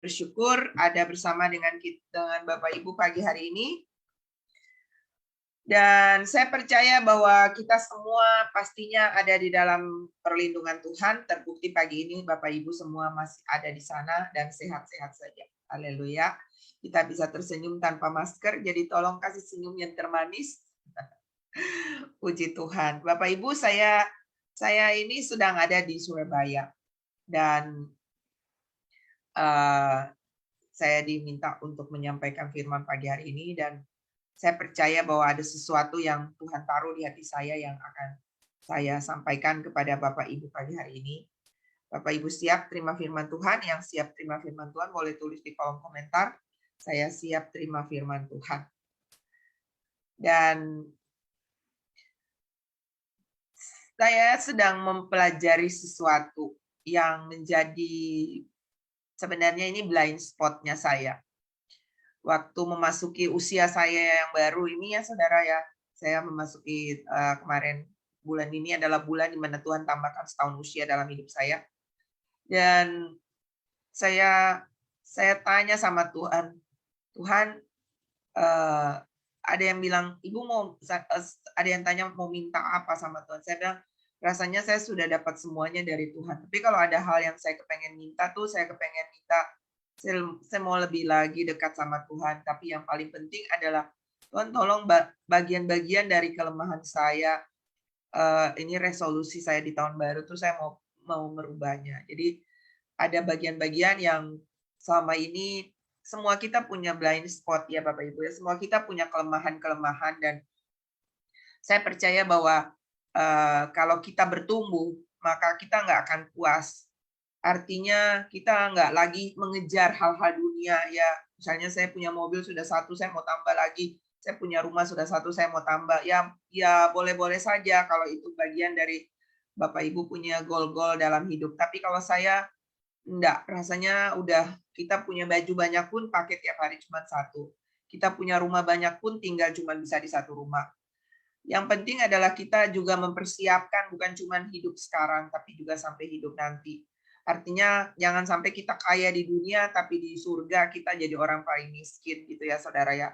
bersyukur ada bersama dengan Bapak Ibu pagi hari ini. Dan saya percaya bahwa kita semua pastinya ada di dalam perlindungan Tuhan. Terbukti pagi ini Bapak Ibu semua masih ada di sana dan sehat-sehat saja. Haleluya. Kita bisa tersenyum tanpa masker, jadi tolong kasih senyum yang termanis. Puji Tuhan. Bapak Ibu, saya ini sedang ada di Surabaya. Dan saya diminta untuk menyampaikan firman pagi hari ini, dan saya percaya bahwa ada sesuatu yang Tuhan taruh di hati saya yang akan saya sampaikan kepada Bapak Ibu pagi hari ini. Bapak Ibu siap terima firman Tuhan? Yang siap terima firman Tuhan boleh tulis di kolom komentar. Saya siap terima firman Tuhan. Dan saya sedang mempelajari sesuatu yang menjadi sebenarnya ini blind spot-nya saya. Waktu memasuki usia saya yang baru ini ya saudara ya, saya memasuki kemarin bulan ini adalah bulan di mana Tuhan tambahkan setahun usia dalam hidup saya. Dan saya tanya sama Tuhan, ada yang bilang, Ibu ada yang tanya mau minta apa sama Tuhan. Saya bilang, rasanya saya sudah dapat semuanya dari Tuhan. Tapi kalau ada hal yang saya kepengen minta tuh, saya kepengen minta, saya mau lebih lagi dekat sama Tuhan. Tapi yang paling penting adalah, Tuhan tolong bagian-bagian dari kelemahan saya, ini resolusi saya di tahun baru tuh saya mau merubahnya. Jadi ada bagian-bagian yang selama ini semua kita punya blind spot ya Bapak Ibu ya. Semua kita punya kelemahan-kelemahan, dan saya percaya bahwa kalau kita bertumbuh maka kita nggak akan puas. Artinya kita nggak lagi mengejar hal-hal dunia ya. Misalnya saya punya mobil sudah satu, saya mau tambah lagi. Saya punya rumah sudah satu, saya mau tambah. Ya boleh-boleh saja kalau itu bagian dari Bapak Ibu punya goal-goal dalam hidup. Tapi kalau saya enggak, rasanya udah kita punya baju banyak pun pakai tiap hari cuma satu. Kita punya rumah banyak pun tinggal cuma bisa di satu rumah. Yang penting adalah kita juga mempersiapkan bukan cuma hidup sekarang, tapi juga sampai hidup nanti. Artinya jangan sampai kita kaya di dunia, tapi di surga kita jadi orang paling miskin gitu ya saudara ya.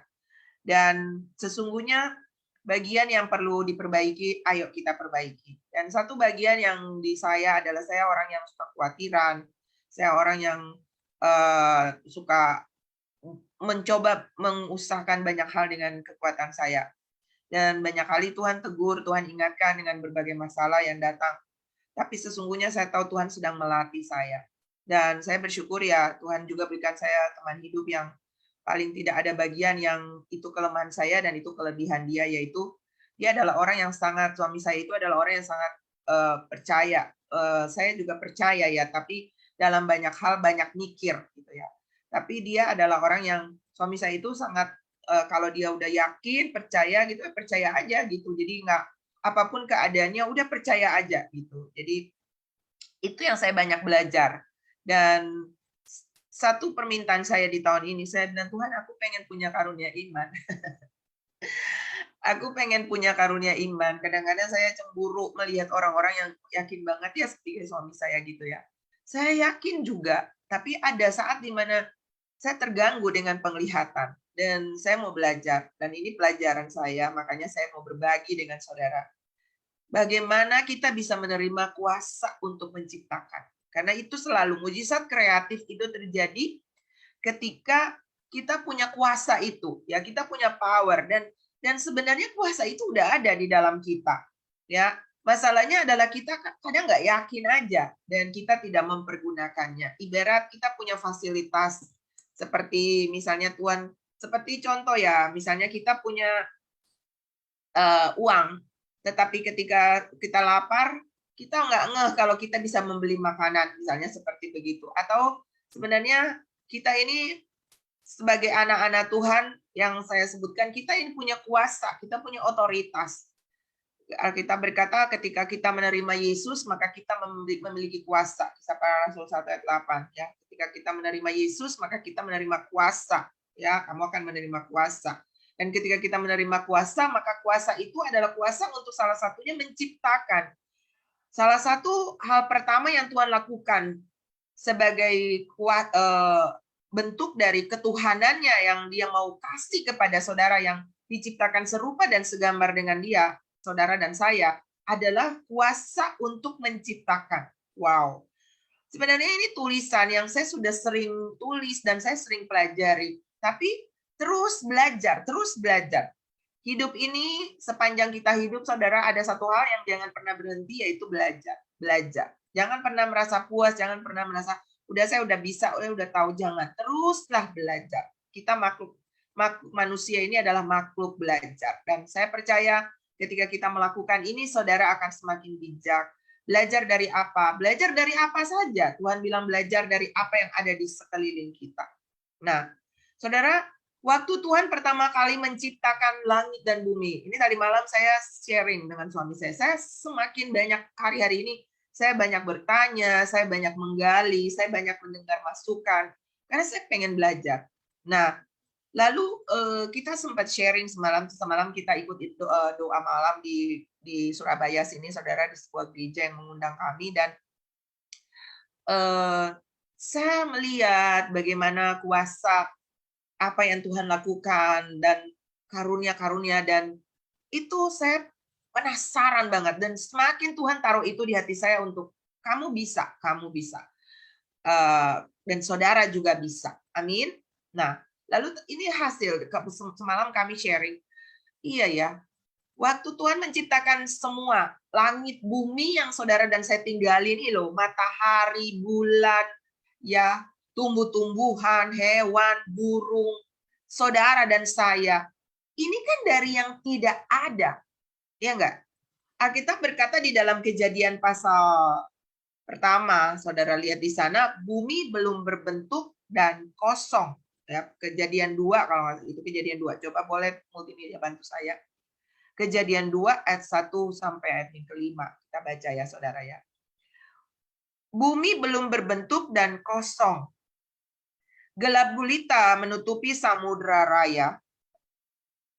Dan sesungguhnya bagian yang perlu diperbaiki, ayo kita perbaiki. Dan satu bagian yang di saya adalah saya orang yang suka kekhawatiran, saya orang yang suka mencoba mengusahakan banyak hal dengan kekuatan saya. Dan banyak kali Tuhan tegur, Tuhan ingatkan dengan berbagai masalah yang datang. Tapi sesungguhnya saya tahu Tuhan sedang melatih saya. Dan saya bersyukur ya Tuhan juga berikan saya teman hidup yang paling tidak ada bagian yang itu kelemahan saya dan itu kelebihan dia, yaitu dia adalah orang yang sangat, suami saya itu adalah orang yang sangat percaya. Saya juga percaya ya, tapi dalam banyak hal banyak mikir gitu ya. Tapi dia adalah orang yang, suami saya itu sangat kalau dia udah yakin, percaya gitu, percaya aja gitu. Jadi nggak, apapun keadaannya udah percaya aja gitu. Jadi itu yang saya banyak belajar. Dan satu permintaan saya di tahun ini, saya bilang, Tuhan aku pengen punya karunia iman. Aku pengen punya karunia iman. Kadang-kadang saya cemburu melihat orang-orang yang yakin banget ya seperti suami saya gitu ya. Saya yakin juga, tapi ada saat di mana saya terganggu dengan penglihatan. Dan saya mau belajar, dan ini pelajaran saya, makanya saya mau berbagi dengan saudara. Bagaimana kita bisa menerima kuasa untuk menciptakan. Karena itu selalu mujizat kreatif itu terjadi ketika kita punya kuasa itu, ya kita punya power, dan sebenarnya kuasa itu udah ada di dalam kita, ya. Masalahnya adalah kita kadang nggak yakin aja dan kita tidak mempergunakannya. Ibarat kita punya fasilitas seperti misalnya Tuhan, seperti contoh ya, misalnya kita punya uang, tetapi ketika kita lapar, kita nggak ngeh kalau kita bisa membeli makanan, misalnya seperti begitu. Atau sebenarnya kita ini sebagai anak-anak Tuhan yang saya sebutkan, kita ini punya kuasa, kita punya otoritas. Alkitab berkata ketika kita menerima Yesus, maka kita memiliki kuasa. Kisah Para Rasul 1 ayat 8. Ya. Ketika kita menerima Yesus, maka kita menerima kuasa. Ya, kamu akan menerima kuasa. Dan ketika kita menerima kuasa, maka kuasa itu adalah kuasa untuk salah satunya menciptakan. Salah satu hal pertama yang Tuhan lakukan sebagai bentuk dari ketuhanannya yang dia mau kasih kepada saudara yang diciptakan serupa dan segambar dengan dia, saudara dan saya, adalah kuasa untuk menciptakan. Wow. Sebenarnya ini tulisan yang saya sudah sering tulis dan saya sering pelajari. Tapi terus belajar, terus belajar. Hidup ini, sepanjang kita hidup, saudara, ada satu hal yang jangan pernah berhenti, yaitu belajar. Belajar. Jangan pernah merasa puas, jangan pernah merasa, udah saya udah bisa, udah tahu, jangan. Teruslah belajar. Kita makhluk manusia ini adalah makhluk belajar. Dan saya percaya ketika kita melakukan ini, saudara akan semakin bijak. Belajar dari apa? Belajar dari apa saja. Tuhan bilang belajar dari apa yang ada di sekeliling kita. Nah, saudara, waktu Tuhan pertama kali menciptakan langit dan bumi, ini tadi malam saya sharing dengan suami saya semakin banyak hari-hari ini, saya banyak bertanya, saya banyak menggali, saya banyak mendengar masukan, karena saya pengen belajar. Nah, lalu kita sempat sharing semalam kita ikut doa malam di Surabaya sini, saudara, di sebuah gereja yang mengundang kami, dan saya melihat bagaimana kuasa apa yang Tuhan lakukan dan karunia-karunia, dan itu saya penasaran banget, dan semakin Tuhan taruh itu di hati saya untuk kamu bisa, dan saudara juga bisa. Amin. Nah, lalu ini hasil semalam kami sharing. Iya ya, waktu Tuhan menciptakan semua langit bumi yang saudara dan saya tinggalin ini loh, matahari, bulan, ya, tumbuh-tumbuhan, hewan, burung, saudara dan saya. Ini kan dari yang tidak ada. Ya enggak? Alkitab berkata di dalam Kejadian pasal pertama, saudara lihat di sana, bumi belum berbentuk dan kosong. Ya, Kejadian 2, kalau itu Kejadian 2. Coba boleh multimedia bantu saya. Kejadian 2 ayat 1 sampai ayat yang kelima. Kita baca ya, saudara ya. Bumi belum berbentuk dan kosong. Gelap gulita menutupi samudra raya,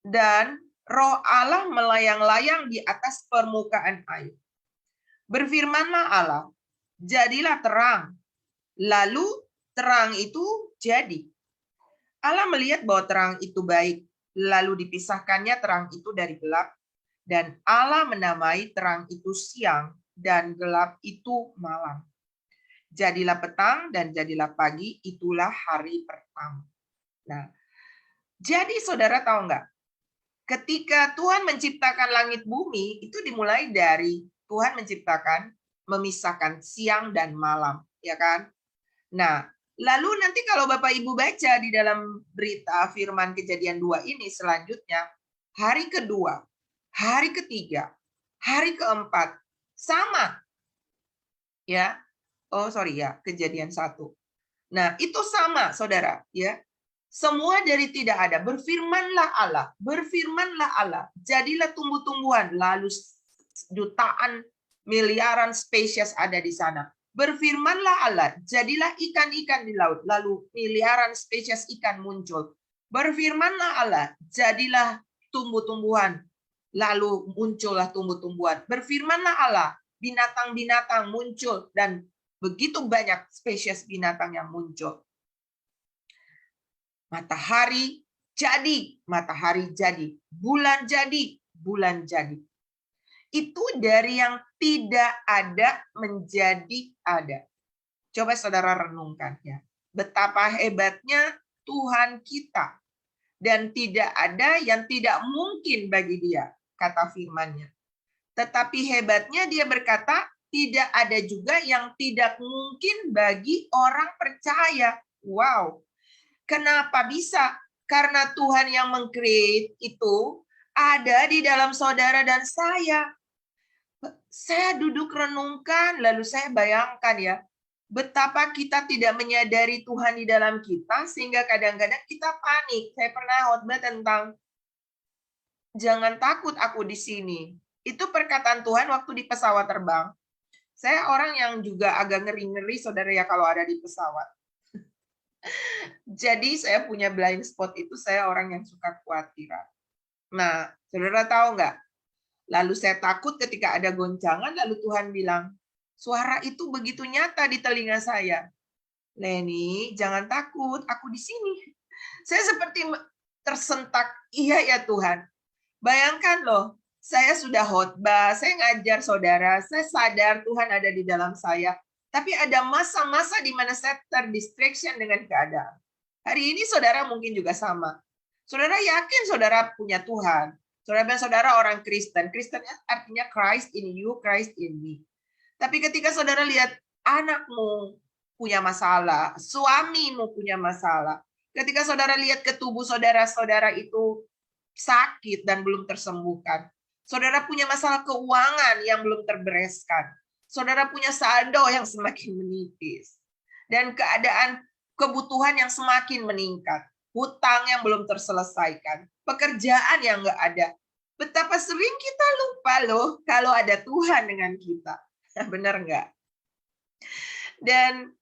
dan Roh Allah melayang-layang di atas permukaan air. Berfirmanlah Allah, jadilah terang. Lalu terang itu jadi. Allah melihat bahwa terang itu baik, lalu dipisahkannya terang itu dari gelap, dan Allah menamai terang itu siang, dan gelap itu malam. Jadilah petang dan jadilah pagi, itulah hari pertama. Nah, jadi saudara tahu nggak? Ketika Tuhan menciptakan langit bumi, itu dimulai dari Tuhan menciptakan, memisahkan siang dan malam, ya kan? Nah, lalu nanti kalau Bapak Ibu baca di dalam berita firman Kejadian 2 ini selanjutnya, hari kedua, hari ketiga, hari keempat, sama. Ya, oh sorry ya, Kejadian 1. Nah, itu sama, saudara. Ya, semua dari tidak ada. Berfirmanlah Allah. Jadilah tumbuh-tumbuhan, lalu jutaan, miliaran spesies ada di sana. Berfirmanlah Allah, jadilah ikan-ikan di laut, lalu miliaran spesies ikan muncul. Berfirmanlah Allah, jadilah tumbuh-tumbuhan, lalu muncullah tumbuh-tumbuhan. Berfirmanlah Allah, binatang-binatang muncul, dan begitu banyak spesies binatang yang muncul. Matahari jadi, bulan jadi. Itu dari yang tidak ada menjadi ada. Coba saudara renungkan ya. Betapa hebatnya Tuhan kita. Dan tidak ada yang tidak mungkin bagi dia, kata firman-Nya. Tetapi hebatnya dia berkata, tidak ada juga yang tidak mungkin bagi orang percaya. Wow. Kenapa bisa? Karena Tuhan yang meng-create itu ada di dalam saudara dan saya. Saya duduk renungkan, lalu saya bayangkan ya, betapa kita tidak menyadari Tuhan di dalam kita, sehingga kadang-kadang kita panik. Saya pernah khotbah tentang, jangan takut aku di sini. Itu perkataan Tuhan waktu di pesawat terbang. Saya orang yang juga agak ngeri-ngeri, saudara ya, kalau ada di pesawat. Jadi saya punya blind spot itu, saya orang yang suka khawatiran. Nah, saudara tahu nggak? Lalu saya takut ketika ada goncangan, lalu Tuhan bilang, suara itu begitu nyata di telinga saya. Leni, jangan takut, aku di sini. Saya seperti tersentak, iya ya Tuhan. Bayangkan loh, saya sudah khotbah, saya ngajar saudara, saya sadar Tuhan ada di dalam saya. Tapi ada masa-masa di mana saya terdistraction dengan keadaan. Hari ini saudara mungkin juga sama. Saudara yakin saudara punya Tuhan. Saudara orang Kristen. Kristen artinya Christ in you, Christ in me. Tapi ketika saudara lihat anakmu punya masalah, suamimu punya masalah, ketika saudara lihat ke tubuh saudara-saudara itu sakit dan belum tersembuhkan, saudara punya masalah keuangan yang belum terbereskan, saudara punya saldo yang semakin menipis, dan keadaan kebutuhan yang semakin meningkat, hutang yang belum terselesaikan, pekerjaan yang nggak ada. Betapa sering kita lupa loh kalau ada Tuhan dengan kita. Benar nggak? Dan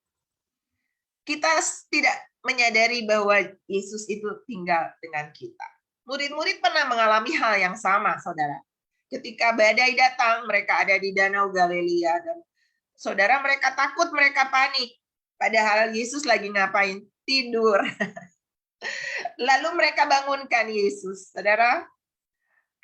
kita tidak menyadari bahwa Yesus itu tinggal dengan kita. Murid-murid pernah mengalami hal yang sama, saudara. Ketika badai datang, mereka ada di Danau Galilea, dan saudara mereka takut, mereka panik. Padahal Yesus lagi ngapain? Tidur. Lalu mereka bangunkan Yesus. Saudara,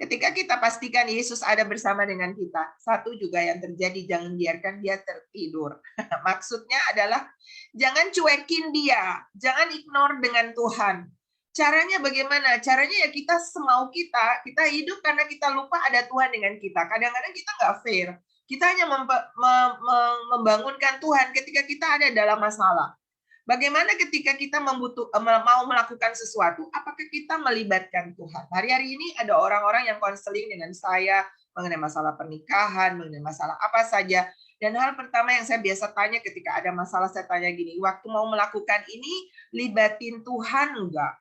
ketika kita pastikan Yesus ada bersama dengan kita, satu juga yang terjadi, jangan biarkan dia tertidur. Maksudnya adalah jangan cuekin dia, jangan ignore dengan Tuhan. Caranya bagaimana? Caranya ya kita semau kita hidup karena kita lupa ada Tuhan dengan kita. Kadang-kadang kita nggak fair. Kita hanya membangunkan Tuhan ketika kita ada dalam masalah. Bagaimana ketika kita mau melakukan sesuatu, apakah kita melibatkan Tuhan? Hari-hari ini ada orang-orang yang konseling dengan saya mengenai masalah pernikahan, mengenai masalah apa saja. Dan hal pertama yang saya biasa tanya ketika ada masalah, saya tanya gini, waktu mau melakukan ini, libatin Tuhan enggak?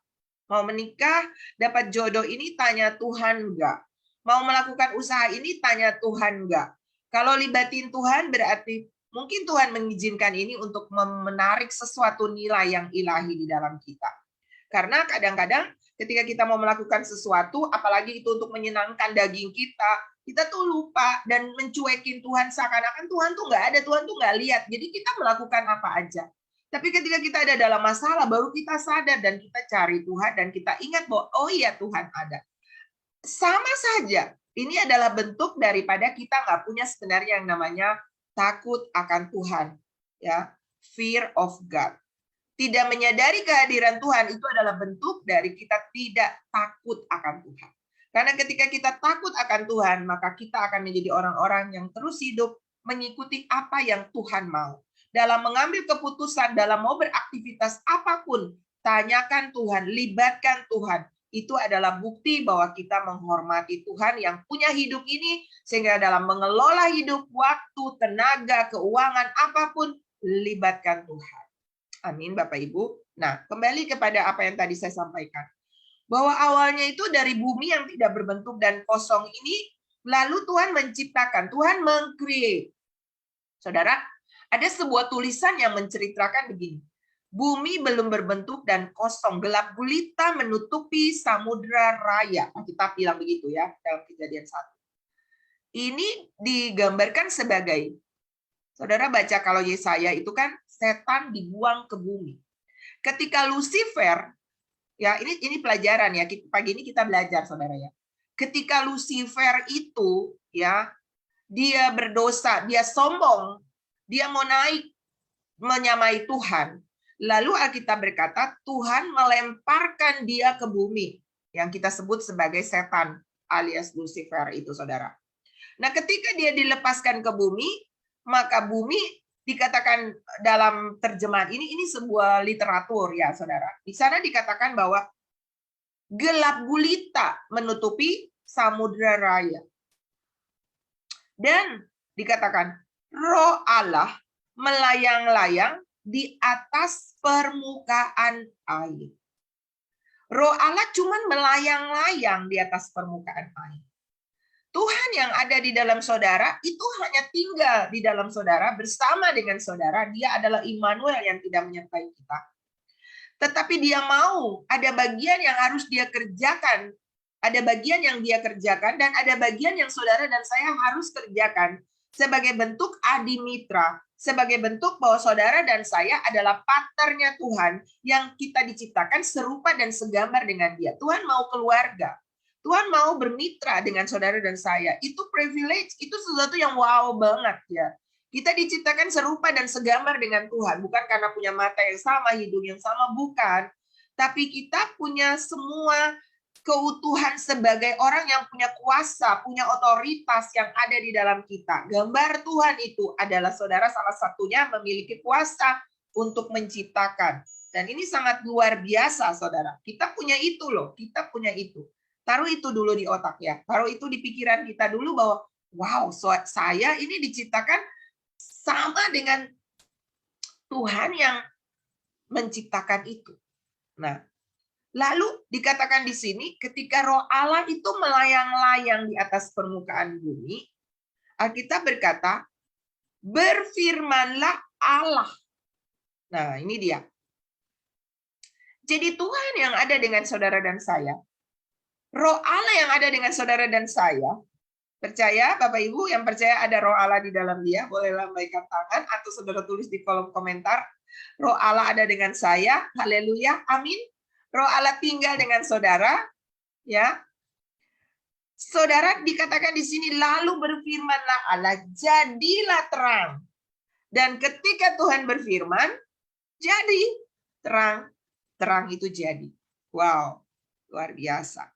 Mau menikah, dapat jodoh ini, tanya Tuhan enggak? Mau melakukan usaha ini, tanya Tuhan enggak? Kalau libatin Tuhan berarti mungkin Tuhan mengizinkan ini untuk menarik sesuatu nilai yang ilahi di dalam kita. Karena kadang-kadang ketika kita mau melakukan sesuatu, apalagi itu untuk menyenangkan daging kita tuh lupa dan mencuekin Tuhan, seakan-akan Tuhan tuh nggak ada, Tuhan tuh nggak lihat. Jadi kita melakukan apa aja. Tapi ketika kita ada dalam masalah, baru kita sadar dan kita cari Tuhan dan kita ingat bahwa oh iya Tuhan ada. Sama saja, ini adalah bentuk daripada kita nggak punya sebenarnya yang namanya takut akan Tuhan, ya, fear of God. Tidak menyadari kehadiran Tuhan itu adalah bentuk dari kita tidak takut akan Tuhan. Karena ketika kita takut akan Tuhan, maka kita akan menjadi orang-orang yang terus hidup mengikuti apa yang Tuhan mau. Dalam mengambil keputusan, dalam mau beraktivitas apapun, tanyakan Tuhan, libatkan Tuhan. Itu adalah bukti bahwa kita menghormati Tuhan yang punya hidup ini, sehingga dalam mengelola hidup, waktu, tenaga, keuangan, apapun, libatkan Tuhan. Amin, Bapak Ibu. Nah, kembali kepada apa yang tadi saya sampaikan. Bahwa awalnya itu dari bumi yang tidak berbentuk dan kosong ini, lalu Tuhan menciptakan, Tuhan meng-create. Saudara, ada sebuah tulisan yang menceritakan begini. Bumi belum berbentuk dan kosong, gelap gulita menutupi samudra raya. Kita bilang begitu ya, dalam Kejadian 1. Ini digambarkan sebagai, saudara baca kalau Yesaya itu kan setan dibuang ke bumi. Ketika Lucifer, ya ini pelajaran ya, pagi ini kita belajar saudara ya. Ketika Lucifer itu ya, dia berdosa, dia sombong, dia mau naik menyamai Tuhan. Lalu Alkitab berkata, Tuhan melemparkan dia ke bumi, yang kita sebut sebagai setan alias Lucifer itu, saudara. Nah, ketika dia dilepaskan ke bumi, maka bumi dikatakan dalam terjemahan ini sebuah literatur ya, saudara. Di sana dikatakan bahwa gelap gulita menutupi samudra raya. Dan dikatakan Roh Allah melayang-layang di atas permukaan air. Roh Allah cuman melayang-layang di atas permukaan air. Tuhan yang ada di dalam saudara itu hanya tinggal di dalam saudara bersama dengan saudara. Dia adalah Immanuel yang tidak menyertai kita. Tetapi dia mau, ada bagian yang harus dia kerjakan. Ada bagian yang dia kerjakan dan ada bagian yang saudara dan saya harus kerjakan. sebagai bentuk adimitra, sebagai bentuk bahwa saudara dan saya adalah partnernya Tuhan yang kita diciptakan serupa dan segambar dengan Dia. Tuhan mau keluarga. Tuhan mau bermitra dengan saudara dan saya. Itu privilege, itu sesuatu yang wow banget ya. Kita diciptakan serupa dan segambar dengan Tuhan, bukan karena punya mata yang sama, hidung yang sama, bukan. Tapi kita punya semua keutuhan sebagai orang yang punya kuasa, punya otoritas yang ada di dalam kita. Gambar Tuhan itu adalah saudara salah satunya memiliki kuasa untuk menciptakan. Dan ini sangat luar biasa, saudara. Kita punya itu loh, kita punya itu. Taruh itu dulu di otak ya. Taruh itu di pikiran kita dulu bahwa, wow, saya ini diciptakan sama dengan Tuhan yang menciptakan itu. Nah, lalu dikatakan di sini, ketika Roh Allah itu melayang-layang di atas permukaan bumi, Alkitab berkata, berfirmanlah Allah. Nah, ini dia. Jadi Tuhan yang ada dengan saudara dan saya, Roh Allah yang ada dengan saudara dan saya, percaya Bapak Ibu yang percaya ada Roh Allah di dalam dia, boleh lambaikan tangan atau saudara tulis di kolom komentar, Roh Allah ada dengan saya, haleluya, amin. Roh Allah tinggal dengan saudara, ya. Saudara dikatakan di sini, lalu berfirmanlah Allah, jadilah terang. Dan ketika Tuhan berfirman, jadi terang. Terang itu jadi. Wow, luar biasa.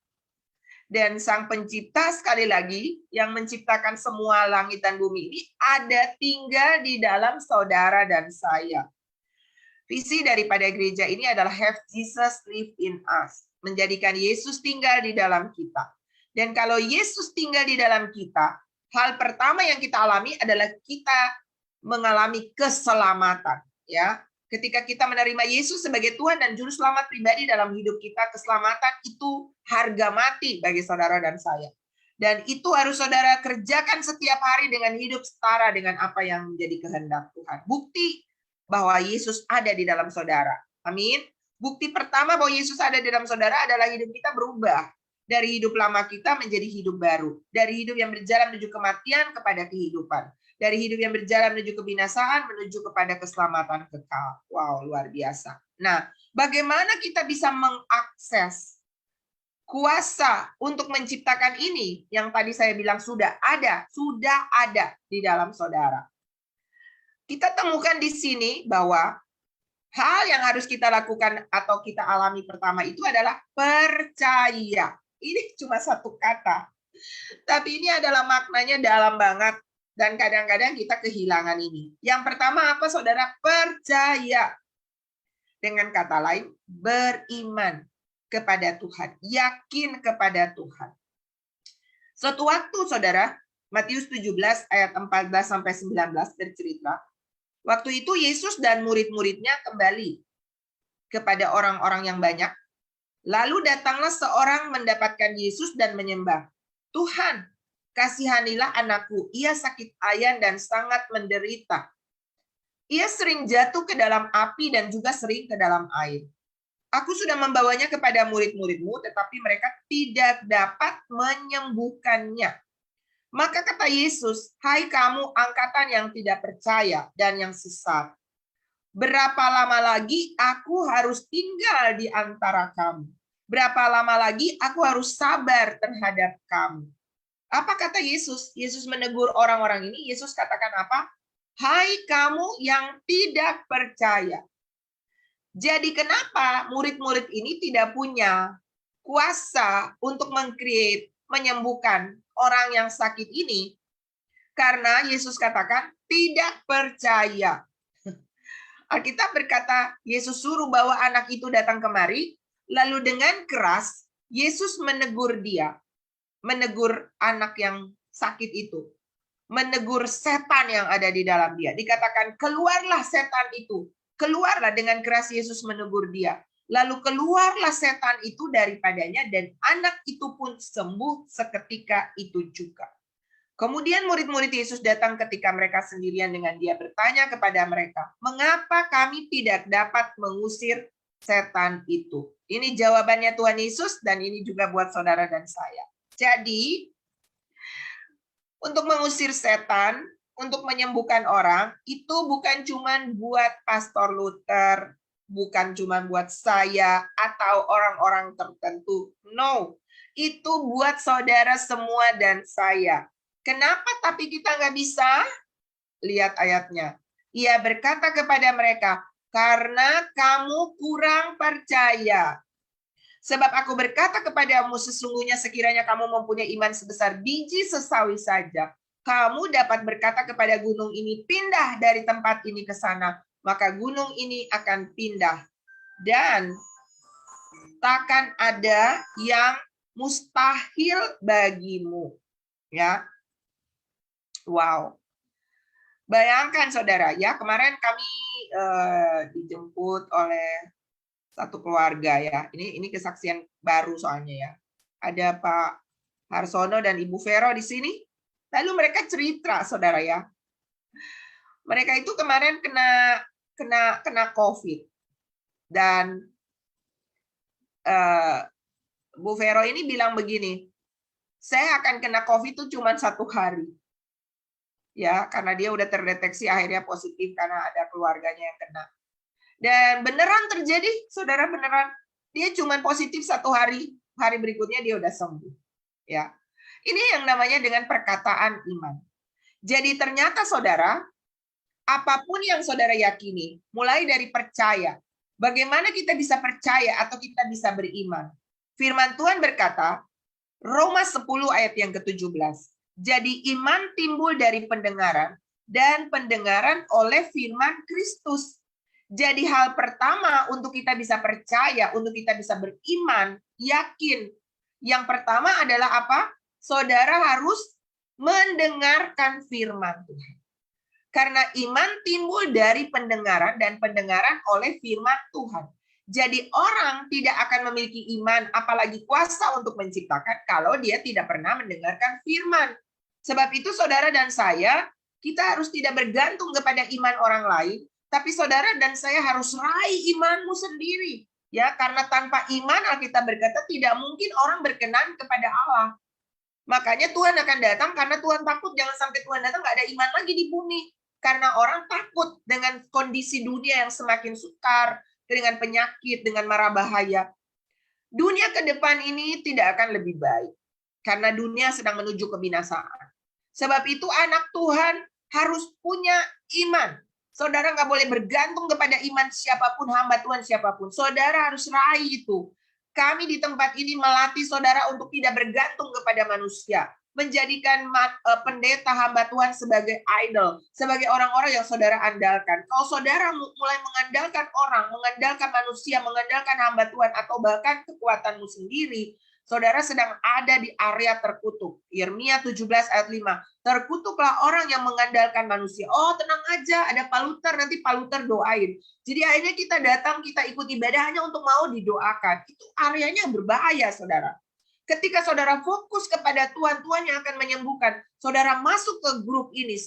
Dan Sang Pencipta sekali lagi yang menciptakan semua langit dan bumi ini ada tinggal di dalam saudara dan saya. Visi daripada gereja ini adalah have Jesus live in us. Menjadikan Yesus tinggal di dalam kita. Dan kalau Yesus tinggal di dalam kita, hal pertama yang kita alami adalah kita mengalami keselamatan. Ya, ketika kita menerima Yesus sebagai Tuhan dan Juru Selamat pribadi dalam hidup kita, keselamatan itu harga mati bagi saudara dan saya. Dan itu harus saudara kerjakan setiap hari dengan hidup setara dengan apa yang menjadi kehendak Tuhan. Bukti bahwa Yesus ada di dalam saudara. Amin. Bukti pertama bahwa Yesus ada di dalam saudara adalah hidup kita berubah. Dari hidup lama kita menjadi hidup baru. Dari hidup yang berjalan menuju kematian kepada kehidupan. Dari hidup yang berjalan menuju kebinasaan menuju kepada keselamatan kekal. Wow, luar biasa. Nah, bagaimana kita bisa mengakses kuasa untuk menciptakan ini yang tadi saya bilang sudah ada di dalam saudara. Kita temukan di sini bahwa hal yang harus kita lakukan atau kita alami pertama itu adalah percaya. Ini cuma satu kata. Tapi ini adalah maknanya dalam banget. Dan kadang-kadang kita kehilangan ini. Yang pertama apa saudara? Percaya. Dengan kata lain, beriman kepada Tuhan. Yakin kepada Tuhan. Suatu waktu saudara, Matius 17 ayat 14-19 bercerita. Waktu itu Yesus dan murid-muridnya kembali kepada orang-orang yang banyak. Lalu datanglah seorang mendapatkan Yesus dan menyembah. Tuhan, kasihanilah anakku, ia sakit ayan dan sangat menderita. Ia sering jatuh ke dalam api dan juga sering ke dalam air. Aku sudah membawanya kepada murid-muridmu, tetapi mereka tidak dapat menyembuhkannya. Maka kata Yesus, hai kamu angkatan yang tidak percaya dan yang sesat. Berapa lama lagi aku harus tinggal di antara kamu? Berapa lama lagi aku harus sabar terhadap kamu? Apa kata Yesus? Yesus menegur orang-orang ini. Yesus katakan apa? Hai kamu yang tidak percaya. Jadi kenapa murid-murid ini tidak punya kuasa untuk meng-create, menyembuhkan orang yang sakit ini? Karena Yesus katakan tidak percaya. Alkitab berkata, Yesus suruh bawa anak itu datang kemari, lalu dengan keras Yesus menegur dia. Menegur anak yang sakit itu. Menegur setan yang ada di dalam dia. Dikatakan, keluarlah setan itu. Keluarlah, dengan keras Yesus menegur dia. Lalu keluarlah setan itu daripadanya dan anak itu pun sembuh seketika itu juga. Kemudian murid-murid Yesus datang ketika mereka sendirian dengan dia, bertanya kepada mereka, mengapa kami tidak dapat mengusir setan itu? Ini jawabannya Tuhan Yesus dan ini juga buat saudara dan saya. Jadi, untuk mengusir setan, untuk menyembuhkan orang itu bukan cuma buat Pastor Luther, bukan cuma buat saya atau orang-orang tertentu. No, itu buat saudara semua dan saya. Kenapa tapi kita nggak bisa? Lihat ayatnya. Ia berkata kepada mereka, karena kamu kurang percaya. Sebab aku berkata kepadamu, sesungguhnya sekiranya kamu mempunyai iman sebesar biji sesawi saja, kamu dapat berkata kepada gunung ini, pindah dari tempat ini ke sana, maka gunung ini akan pindah. Dan takkan ada yang mustahil bagimu. Ya. Wow. Bayangkan saudara, ya kemarin kami dijemput oleh satu keluarga ya. Ini kesaksian baru soalnya ya. Ada Pak Harsono dan Ibu Vero di sini. Lalu mereka cerita, saudara ya. Mereka itu kemarin kena COVID dan Bu Vero ini bilang begini, saya akan kena COVID itu cuma 1 hari. Ya, karena dia udah terdeteksi akhirnya positif karena ada keluarganya yang kena. Dan beneran terjadi, saudara, beneran. Dia cuma positif 1 hari, hari berikutnya dia udah sembuh. Ya, ini yang namanya dengan perkataan iman. Jadi ternyata saudara, apapun yang saudara yakini, mulai dari percaya, bagaimana kita bisa percaya atau kita bisa beriman? Firman Tuhan berkata, Roma 10 ayat yang ke-17. Jadi iman timbul dari pendengaran, dan pendengaran oleh firman Kristus. Jadi hal pertama untuk kita bisa percaya, untuk kita bisa beriman, yakin. Yang pertama adalah apa? Saudara harus mendengarkan firman Tuhan. Karena iman timbul dari pendengaran dan pendengaran oleh firman Tuhan. Jadi orang tidak akan memiliki iman, apalagi kuasa untuk menciptakan kalau dia tidak pernah mendengarkan firman. Sebab itu saudara dan saya, kita harus tidak bergantung kepada iman orang lain, tapi saudara dan saya harus raih imanmu sendiri. Ya, karena tanpa iman Alkitab berkata tidak mungkin orang berkenan kepada Allah. Makanya Tuhan akan datang karena Tuhan takut jangan sampai Tuhan datang nggak ada iman lagi di bumi. Karena orang takut dengan kondisi dunia yang semakin sukar, dengan penyakit, dengan mara bahaya. Dunia ke depan ini tidak akan lebih baik. Karena dunia sedang menuju kebinasaan. Sebab itu anak Tuhan harus punya iman. Saudara nggak boleh bergantung kepada iman siapapun, hamba Tuhan siapapun. Saudara harus raih itu. Kami di tempat ini melatih saudara untuk tidak bergantung kepada manusia. Menjadikan pendeta hamba Tuhan sebagai idol. Sebagai orang-orang yang saudara andalkan. Kalau saudara mulai mengandalkan orang, mengandalkan manusia, mengandalkan hamba Tuhan, atau bahkan kekuatanmu sendiri, saudara sedang ada di area terkutuk. Yeremia 17 ayat 5. Terkutuklah orang yang mengandalkan manusia. Oh, tenang aja, ada Pak Luther, nanti Pak Luther doain. Jadi akhirnya kita datang, kita ikut ibadah hanya untuk mau didoakan. Itu areanya berbahaya, saudara. Ketika saudara fokus kepada Tuhan, Tuhan yang akan menyembuhkan. Saudara masuk ke grup ini,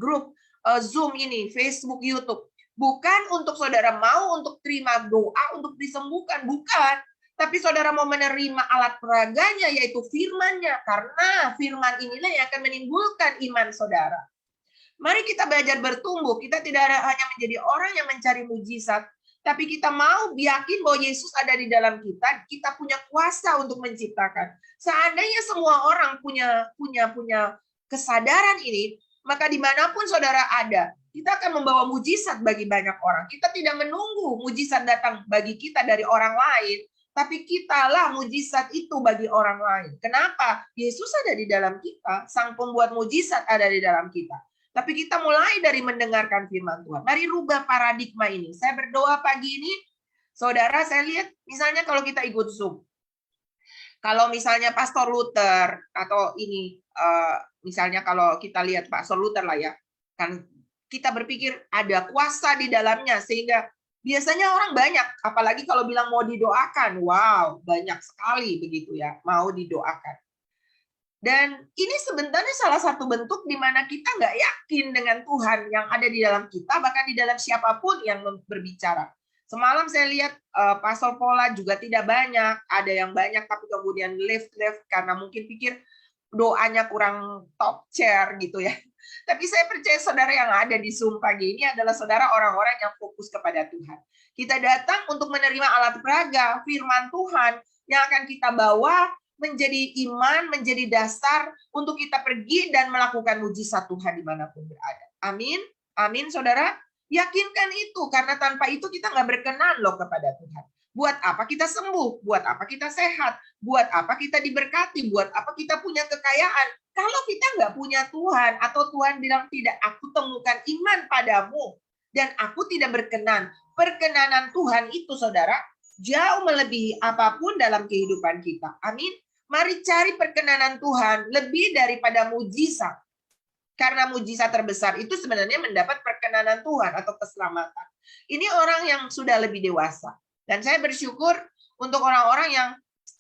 grup Zoom ini, Facebook, YouTube. Bukan untuk saudara mau untuk terima doa, untuk disembuhkan. Bukan. Tapi saudara mau menerima alat peraganya, yaitu firman-Nya. Karena firman inilah yang akan menimbulkan iman saudara. Mari kita belajar bertumbuh. Kita tidak hanya menjadi orang yang mencari mujizat, tapi kita mau yakin bahwa Yesus ada di dalam kita. Kita punya kuasa untuk menciptakan. Seandainya semua orang punya kesadaran ini, maka dimanapun saudara ada, kita akan membawa mujizat bagi banyak orang. Kita tidak menunggu mujizat datang bagi kita dari orang lain, tapi kitalah mujizat itu bagi orang lain. Kenapa? Yesus ada di dalam kita, Sang Pembuat mujizat ada di dalam kita. Tapi kita mulai dari mendengarkan firman Tuhan. Mari rubah paradigma ini. Saya berdoa pagi ini, saudara, saya lihat misalnya kalau kita ikut Zoom. Kalau misalnya Pastor Luther atau ini, misalnya kalau kita lihat Pastor Luther lah ya, kan kita berpikir ada kuasa di dalamnya sehingga biasanya orang banyak, apalagi kalau bilang mau didoakan, wow, banyak sekali begitu ya, mau didoakan. Dan ini sebenarnya salah satu bentuk di mana kita nggak yakin dengan Tuhan yang ada di dalam kita, bahkan di dalam siapapun yang berbicara. Semalam saya lihat Pastor Pola juga tidak banyak, ada yang banyak tapi kemudian left karena mungkin pikir doanya kurang top chair gitu ya. Tapi saya percaya saudara yang ada di Zoom pagi ini adalah saudara orang-orang yang fokus kepada Tuhan. Kita datang untuk menerima alat peraga, firman Tuhan yang akan kita bawa menjadi iman, menjadi dasar untuk kita pergi dan melakukan mujizat Tuhan dimanapun berada. Amin. Amin, saudara. Yakinkan itu, karena tanpa itu kita nggak berkenan loh kepada Tuhan. Buat apa kita sembuh? Buat apa kita sehat? Buat apa kita diberkati? Buat apa kita punya kekayaan? Kalau kita nggak punya Tuhan, atau Tuhan bilang tidak, aku temukan iman padamu, dan aku tidak berkenan. Perkenanan Tuhan itu, saudara, jauh melebihi apapun dalam kehidupan kita. Amin. Mari cari perkenanan Tuhan lebih daripada mujizat. Karena mujizat terbesar itu sebenarnya mendapat perkenanan Tuhan atau keselamatan. Ini orang yang sudah lebih dewasa. Dan saya bersyukur untuk orang-orang yang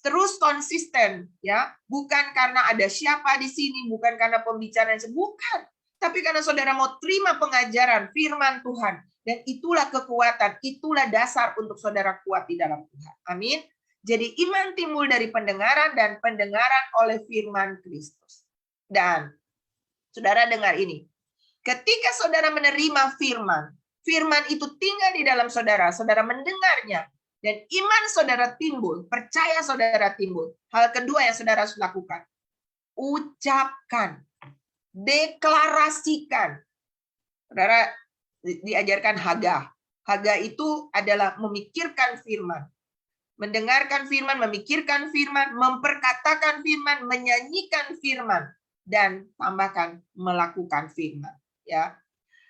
terus konsisten, ya, bukan karena ada siapa di sini, bukan karena pembicaraan, bukan, tapi karena saudara mau terima pengajaran firman Tuhan, dan itulah kekuatan, itulah dasar untuk saudara kuat di dalam Tuhan. Amin. Jadi iman timbul dari pendengaran, dan pendengaran oleh firman Kristus. Dan saudara dengar ini, ketika saudara menerima firman, firman itu tinggal di dalam saudara, saudara mendengarnya, dan iman saudara timbul, percaya saudara timbul. Hal kedua yang saudara harus lakukan, ucapkan, deklarasikan. Saudara diajarkan haga. Haga itu adalah memikirkan firman, mendengarkan firman, memikirkan firman, memperkatakan firman, menyanyikan firman, dan tambahkan melakukan firman. Ya,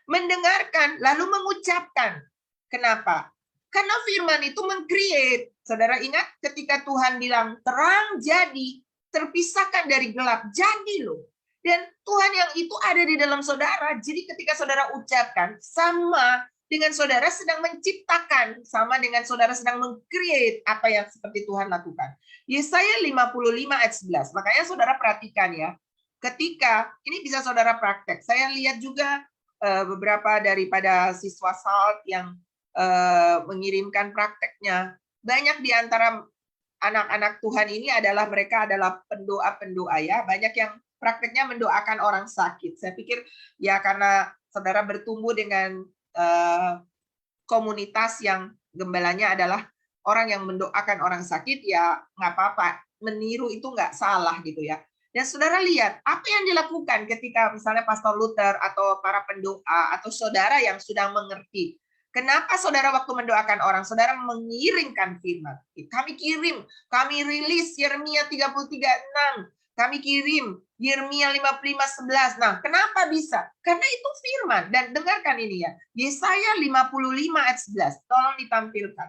mendengarkan lalu mengucapkan. Kenapa? Karena firman itu meng-create. Saudara ingat ketika Tuhan bilang terang jadi, terpisahkan dari gelap, jadi loh. Dan Tuhan yang itu ada di dalam saudara. Jadi ketika saudara ucapkan, sama dengan saudara sedang menciptakan, sama dengan saudara sedang meng-create apa yang seperti Tuhan lakukan. Yesaya 55 ayat 11. Makanya saudara perhatikan ya. Ketika, ini bisa saudara praktek. Saya lihat juga beberapa daripada siswa SALT yang mengirimkan prakteknya. Banyak di antara anak-anak Tuhan ini adalah mereka adalah pendoa-pendoa ya. Banyak yang prakteknya mendoakan orang sakit. Saya pikir ya karena saudara bertumbuh dengan komunitas yang gembalanya adalah orang yang mendoakan orang sakit, ya nggak apa-apa. Meniru itu nggak salah gitu ya. Dan saudara lihat apa yang dilakukan ketika misalnya Pastor Luther atau para pendoa atau saudara yang sudah mengerti. Kenapa saudara waktu mendoakan orang, saudara mengiringkan firman. Kami kirim, kami rilis Yeremia 33:6. Kami kirim Yeremia 55:11. Nah, kenapa bisa? Karena itu firman. Dan dengarkan ini ya. Yesaya 55 ayat 11. Tolong ditampilkan.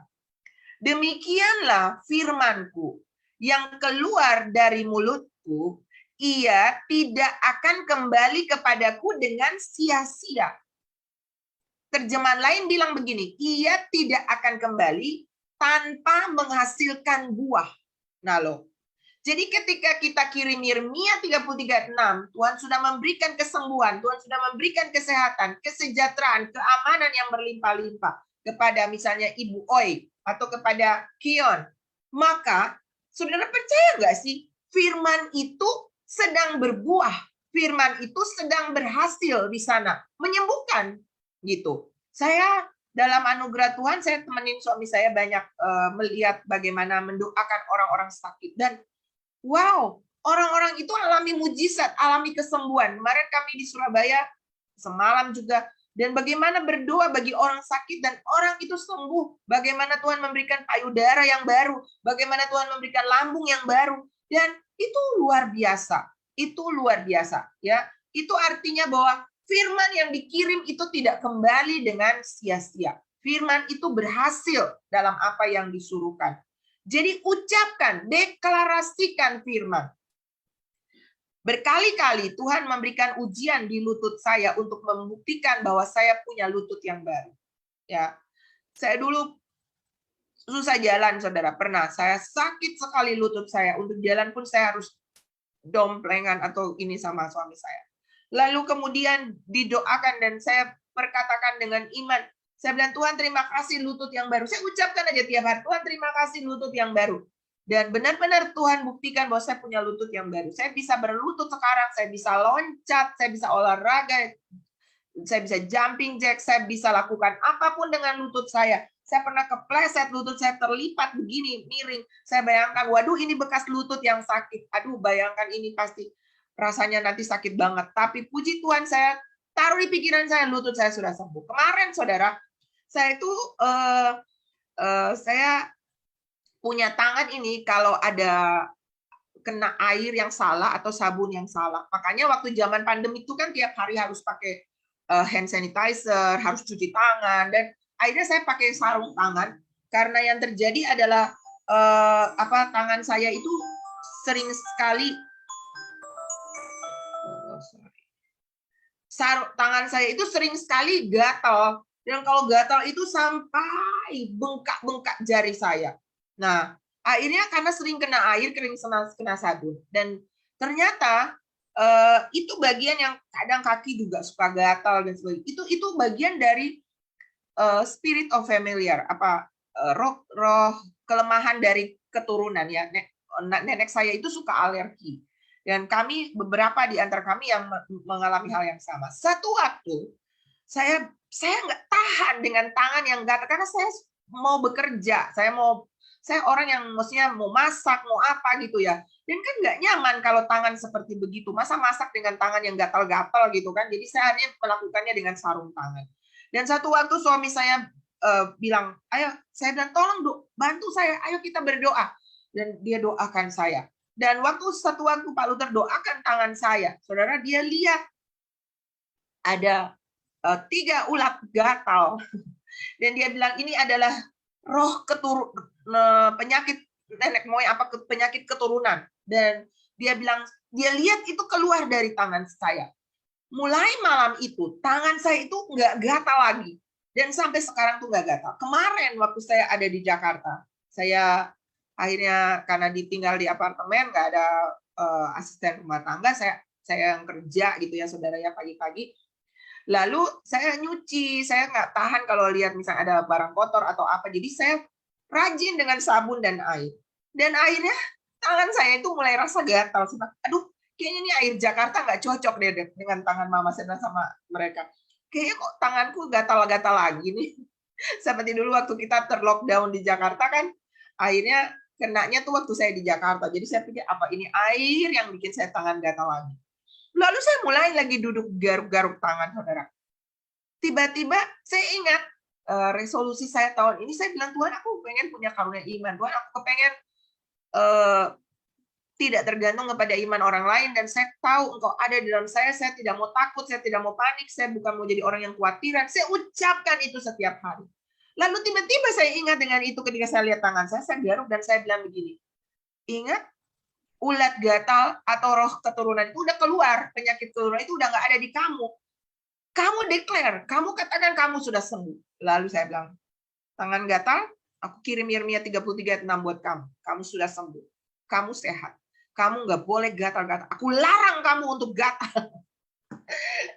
Demikianlah firmanku yang keluar dari mulutku, ia tidak akan kembali kepadaku dengan sia-sia. Terjemahan lain bilang begini, ia tidak akan kembali tanpa menghasilkan buah. Nah loh, jadi ketika kita kirim Yeremia 33:6, Tuhan sudah memberikan kesembuhan, Tuhan sudah memberikan kesehatan, kesejahteraan, keamanan yang berlimpah-limpah kepada misalnya Ibu Oi atau kepada Kion. Maka saudara percaya nggak sih, firman itu sedang berbuah, firman itu sedang berhasil di sana, menyembuhkan. Gitu. Saya dalam anugerah Tuhan, saya temenin suami saya banyak melihat bagaimana mendoakan orang-orang sakit. Dan wow, orang-orang itu alami mujizat, alami kesembuhan. Kemarin kami di Surabaya, semalam juga. Dan bagaimana berdoa bagi orang sakit dan orang itu sembuh. Bagaimana Tuhan memberikan payudara yang baru. Bagaimana Tuhan memberikan lambung yang baru. Dan itu luar biasa. Itu luar biasa. Ya, itu artinya bahwa firman yang dikirim itu tidak kembali dengan sia-sia. Firman itu berhasil dalam apa yang disuruhkan. Jadi ucapkan, deklarasikan firman. Berkali-kali Tuhan memberikan ujian di lutut saya untuk membuktikan bahwa saya punya lutut yang baru. Ya, saya dulu susah jalan, saudara. Pernah, saya sakit sekali lutut saya. Untuk jalan pun saya harus domplengan atau ini sama suami saya. Lalu kemudian didoakan dan saya perkatakan dengan iman. Saya bilang, Tuhan terima kasih lutut yang baru. Saya ucapkan aja tiap hari, Tuhan terima kasih lutut yang baru. Dan benar-benar Tuhan buktikan bahwa saya punya lutut yang baru. Saya bisa berlutut sekarang, saya bisa loncat, saya bisa olahraga, saya bisa jumping jack, saya bisa lakukan apapun dengan lutut saya. Saya pernah kepleset, lutut saya terlipat begini, miring. Saya bayangkan, waduh ini bekas lutut yang sakit. Aduh, bayangkan ini pasti rasanya nanti sakit banget. Tapi puji Tuhan, saya taruh di pikiran saya, lutut saya sudah sembuh. Kemarin, saudara, saya itu saya punya tangan ini kalau ada kena air yang salah atau sabun yang salah. Makanya waktu zaman pandemi itu kan tiap hari harus pakai hand sanitizer, harus cuci tangan, dan akhirnya saya pakai sarung tangan karena yang terjadi adalah tangan saya itu sering sekali tangan saya itu sering sekali gatal, dan kalau gatal itu sampai bengkak-bengkak jari saya. Nah, akhirnya karena sering kena air, kena sabun, dan ternyata itu bagian yang kadang kaki juga suka gatal dan sebagainya. Itu bagian dari spirit of familiar, roh kelemahan dari keturunan ya. Nenek saya itu suka alergi. Dan kami, beberapa di antara kami yang mengalami hal yang sama. Satu waktu, saya nggak tahan dengan tangan yang gatal, karena saya mau bekerja, saya orang yang maksudnya mau masak, mau apa gitu ya. Dan kan nggak nyaman kalau tangan seperti begitu. Masa masak dengan tangan yang gatal-gatal gitu kan. Jadi saya hanya melakukannya dengan sarung tangan. Dan satu waktu suami saya bilang, ayo, saya bilang, tolong bantu saya, ayo kita berdoa. Dan dia doakan saya. Dan satu waktu Pak Luther doakan tangan saya, saudara, dia lihat ada 3 ulat gatal. Dan dia bilang ini adalah roh penyakit nenek moyang, penyakit keturunan. Dan dia bilang, dia lihat itu keluar dari tangan saya. Mulai malam itu, tangan saya itu nggak gatal lagi. Dan sampai sekarang tuh nggak gatal. Kemarin waktu saya ada di Jakarta, saya akhirnya karena ditinggal di apartemen, nggak ada asisten rumah tangga, saya yang kerja gitu ya, saudara ya, pagi-pagi. Lalu saya nyuci, saya nggak tahan kalau lihat misalnya ada barang kotor atau apa, jadi saya rajin dengan sabun dan air. Dan akhirnya tangan saya itu mulai rasa gatal. Aduh, kayaknya ini air Jakarta nggak cocok deh dengan tangan Mama Sena sama mereka. Kayaknya kok tanganku gatal-gatal lagi nih. Seperti dulu waktu kita terlockdown di Jakarta kan, akhirnya kenanya tuh waktu saya di Jakarta. Jadi saya pikir, apa ini air yang bikin saya tangan gatal lagi? Lalu saya mulai lagi duduk garuk-garuk tangan, saudara. Tiba-tiba saya ingat resolusi saya tahun ini, saya bilang, Tuhan, aku pengen punya karunia iman. Tuhan, aku pengen tidak tergantung kepada iman orang lain, dan saya tahu Engkau ada di dalam saya tidak mau takut, saya tidak mau panik, saya bukan mau jadi orang yang khawatiran. Saya ucapkan itu setiap hari. Lalu tiba-tiba saya ingat dengan itu ketika saya lihat tangan saya garuk dan saya bilang begini, ingat, ulat gatal atau roh keturunan itu udah keluar, penyakit keturunan itu udah nggak ada di kamu. Kamu declare, kamu katakan kamu sudah sembuh. Lalu saya bilang, tangan gatal, aku kirim Yeremia 33:6 buat kamu. Kamu sudah sembuh. Kamu sehat. Kamu nggak boleh gatal-gatal. Aku larang kamu untuk gatal.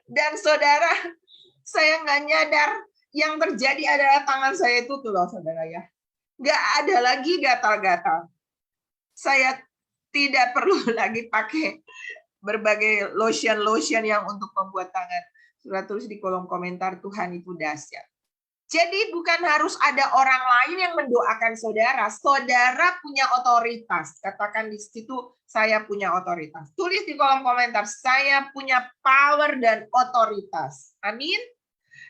Dan saudara, saya nggak nyadar yang terjadi adalah tangan saya itu tuh loh, saudara ya. Nggak ada lagi gatal-gatal. Saya tidak perlu lagi pakai berbagai lotion yang untuk membuat tangan. Sudah tulis di kolom komentar, Tuhan itu dahsyat. Jadi bukan harus ada orang lain yang mendoakan saudara. Saudara punya otoritas. Katakan di situ, saya punya otoritas. Tulis di kolom komentar, saya punya power dan otoritas. Amin.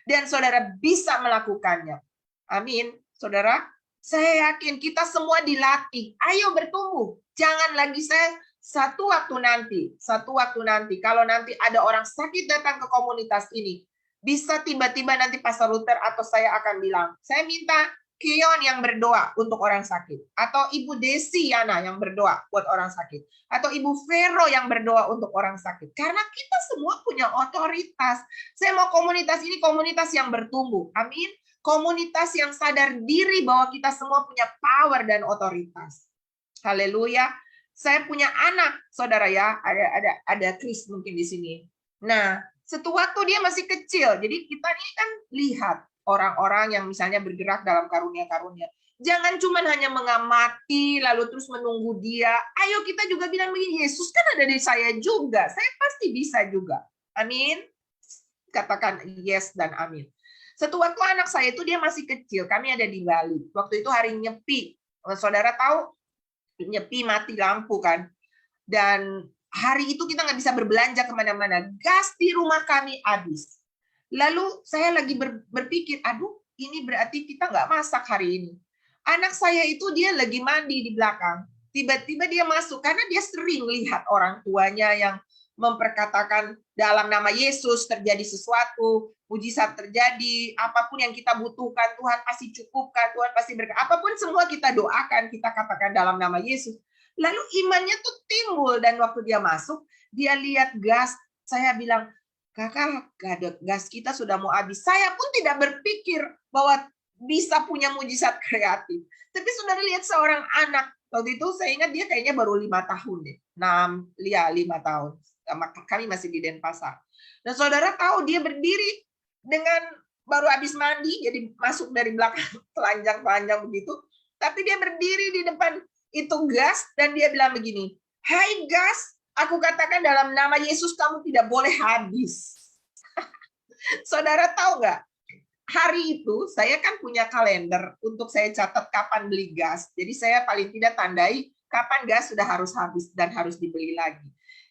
Dan saudara bisa melakukannya. Amin. Saudara, saya yakin kita semua dilatih. Ayo bertumbuh. Jangan lagi satu waktu nanti, kalau nanti ada orang sakit datang ke komunitas ini, bisa tiba-tiba nanti Pastor Luther atau saya akan bilang, saya minta Kion yang berdoa untuk orang sakit, atau Ibu Desi Yana yang berdoa buat orang sakit, atau Ibu Vero yang berdoa untuk orang sakit. Karena kita semua punya otoritas. Saya mau komunitas ini komunitas yang bertumbuh. Amin. Komunitas yang sadar diri bahwa kita semua punya power dan otoritas. Haleluya. Saya punya anak, saudara ya, ada Chris mungkin di sini. Nah, sewaktu dia masih kecil, jadi kita ini kan lihat orang-orang yang misalnya bergerak dalam karunia-karunia. Jangan cuma hanya mengamati lalu terus menunggu dia. Ayo kita juga bilang begini, Yesus kan ada di saya juga. Saya pasti bisa juga. Amin. Katakan yes dan amin. Satu waktu anak saya itu dia masih kecil, kami ada di Bali. Waktu itu hari Nyepi. Saudara tahu Nyepi mati lampu kan. Dan hari itu kita nggak bisa berbelanja kemana-mana. Gas di rumah kami habis. Lalu saya lagi berpikir, aduh ini berarti kita nggak masak hari ini. Anak saya itu dia lagi mandi di belakang. Tiba-tiba dia masuk karena dia sering lihat orang tuanya yang memperkatakan dalam nama Yesus terjadi sesuatu, mujizat terjadi, apapun yang kita butuhkan Tuhan pasti cukupkan, Tuhan pasti berkati. Apapun semua kita doakan, kita katakan dalam nama Yesus. Lalu imannya tuh timbul dan waktu dia masuk, dia lihat gas, saya bilang, "Kakak, gas kita sudah mau habis." Saya pun tidak berpikir bahwa bisa punya mujizat kreatif. Tapi saudara lihat seorang anak, waktu itu saya ingat dia kayaknya baru 5 tahun deh. 5 tahun. Kami masih di Denpasar. Dan saudara tahu dia berdiri dengan baru habis mandi, jadi masuk dari belakang telanjang-telanjang begitu. Tapi dia berdiri di depan itu gas dan dia bilang begini, "Hai gas, aku katakan dalam nama Yesus kamu tidak boleh habis." Saudara tahu nggak? Hari itu saya kan punya kalender untuk saya catat kapan beli gas. Jadi saya paling tidak tandai kapan gas sudah harus habis dan harus dibeli lagi.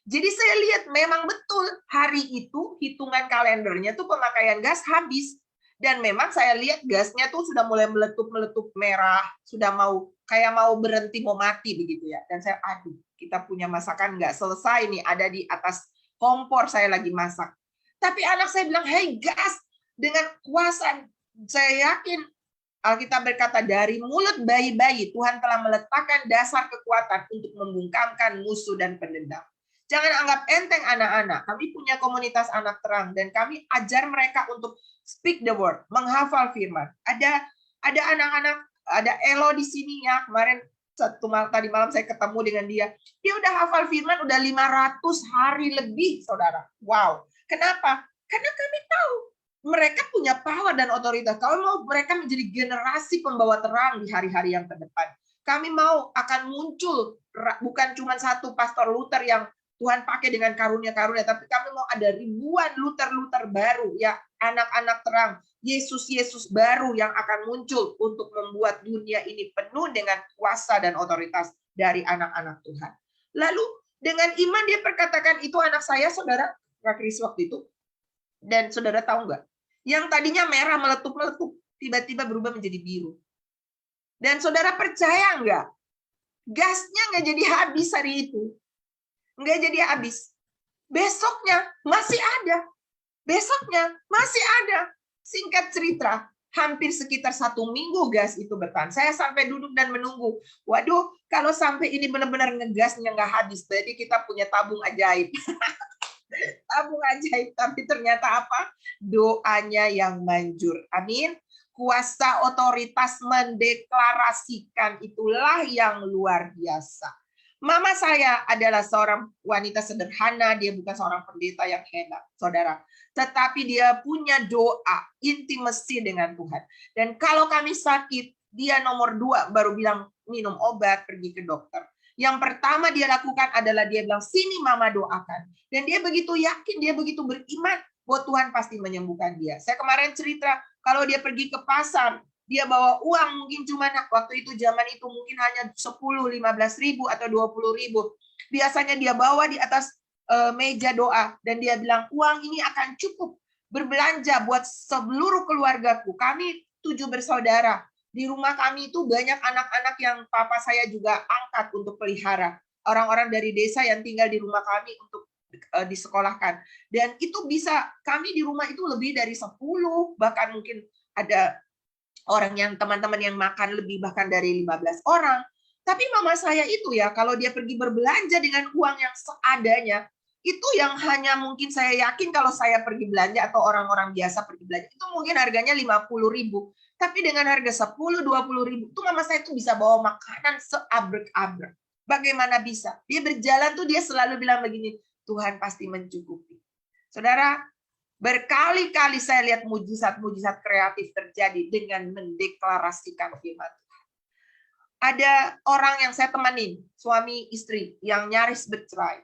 Jadi saya lihat memang betul hari itu hitungan kalendernya tuh pemakaian gas habis. Dan memang saya lihat gasnya tuh sudah mulai meletup-meletup merah, sudah mau kayak mau berhenti, mau mati begitu ya. Dan saya, aduh, kita punya masakan nggak selesai nih, ada di atas kompor saya lagi masak. Tapi anak saya bilang, "Hei gas, dengan kuasa saya yakin Alkitab berkata dari mulut bayi-bayi Tuhan telah meletakkan dasar kekuatan untuk membungkamkan musuh dan pendendam." Jangan anggap enteng anak-anak. Kami punya komunitas anak terang dan kami ajar mereka untuk speak the word, menghafal firman. Ada anak-anak, ada Elo di sini ya. Kemarin tadi malam saya ketemu dengan dia. Dia udah hafal firman udah 500 hari lebih, Saudara. Wow. Kenapa? Karena kami tahu mereka punya power dan otoritas. Kalau mau mereka menjadi generasi pembawa terang di hari-hari yang ke depan. Kami mau akan muncul bukan cuma satu Pastor Luther yang Tuhan pakai dengan karunia-karunia, tapi kami mau ada ribuan Luther baru, ya, anak-anak terang, Yesus baru yang akan muncul untuk membuat dunia ini penuh dengan kuasa dan otoritas dari anak-anak Tuhan. Lalu dengan iman dia perkatakan itu anak saya, saudara, Kak Kris waktu itu, dan saudara tahu nggak? Yang tadinya merah meletup-meletup, tiba-tiba berubah menjadi biru. Dan saudara percaya nggak? Gasnya nggak jadi habis hari itu. Nggak jadi habis. Besoknya masih ada. Besoknya masih ada. Singkat cerita, hampir sekitar 1 minggu gas itu bertahan. Saya sampai duduk dan menunggu. Waduh, kalau sampai ini benar-benar ngegasnya nggak habis, berarti kita punya tabung ajaib. Tabung ajaib, tapi ternyata apa? Doanya yang manjur. Amin. Kuasa otoritas mendeklarasikan itulah yang luar biasa. Mama saya adalah seorang wanita sederhana, dia bukan seorang pendeta yang hebat, saudara. Tetapi dia punya doa, intimasi dengan Tuhan. Dan kalau kami sakit, dia nomor 2 baru bilang minum obat, pergi ke dokter. Yang pertama dia lakukan adalah dia bilang, "Sini mama doakan." Dan dia begitu yakin, dia begitu beriman bahwa Tuhan pasti menyembuhkan dia. Saya kemarin cerita, kalau dia pergi ke pasar, dia bawa uang mungkin cuma waktu itu zaman itu mungkin hanya 10, 15 ribu atau 20 ribu. Biasanya dia bawa di atas meja doa dan dia bilang, "Uang ini akan cukup berbelanja buat seluruh keluargaku. Kami 7 bersaudara. Di rumah kami itu banyak anak-anak yang papa saya juga angkat untuk pelihara. Orang-orang dari desa yang tinggal di rumah kami untuk disekolahkan. Dan itu bisa, kami di rumah itu lebih dari 10, bahkan mungkin ada orang yang teman-teman yang makan lebih bahkan dari 15 orang. Tapi mama saya itu ya, kalau dia pergi berbelanja dengan uang yang seadanya, itu yang hanya mungkin saya yakin kalau saya pergi belanja atau orang-orang biasa pergi belanja, itu mungkin harganya 50 ribu. Tapi dengan harga 10, 20 ribu, itu mama saya tuh bisa bawa makanan seabrek-abrek. Bagaimana bisa? Dia berjalan tuh dia selalu bilang begini, Tuhan pasti mencukupi. Saudara, berkali-kali saya lihat mujizat-mujizat kreatif terjadi dengan mendeklarasikan firman Tuhan. ada orang yang saya temanin, suami istri yang nyaris bercerai.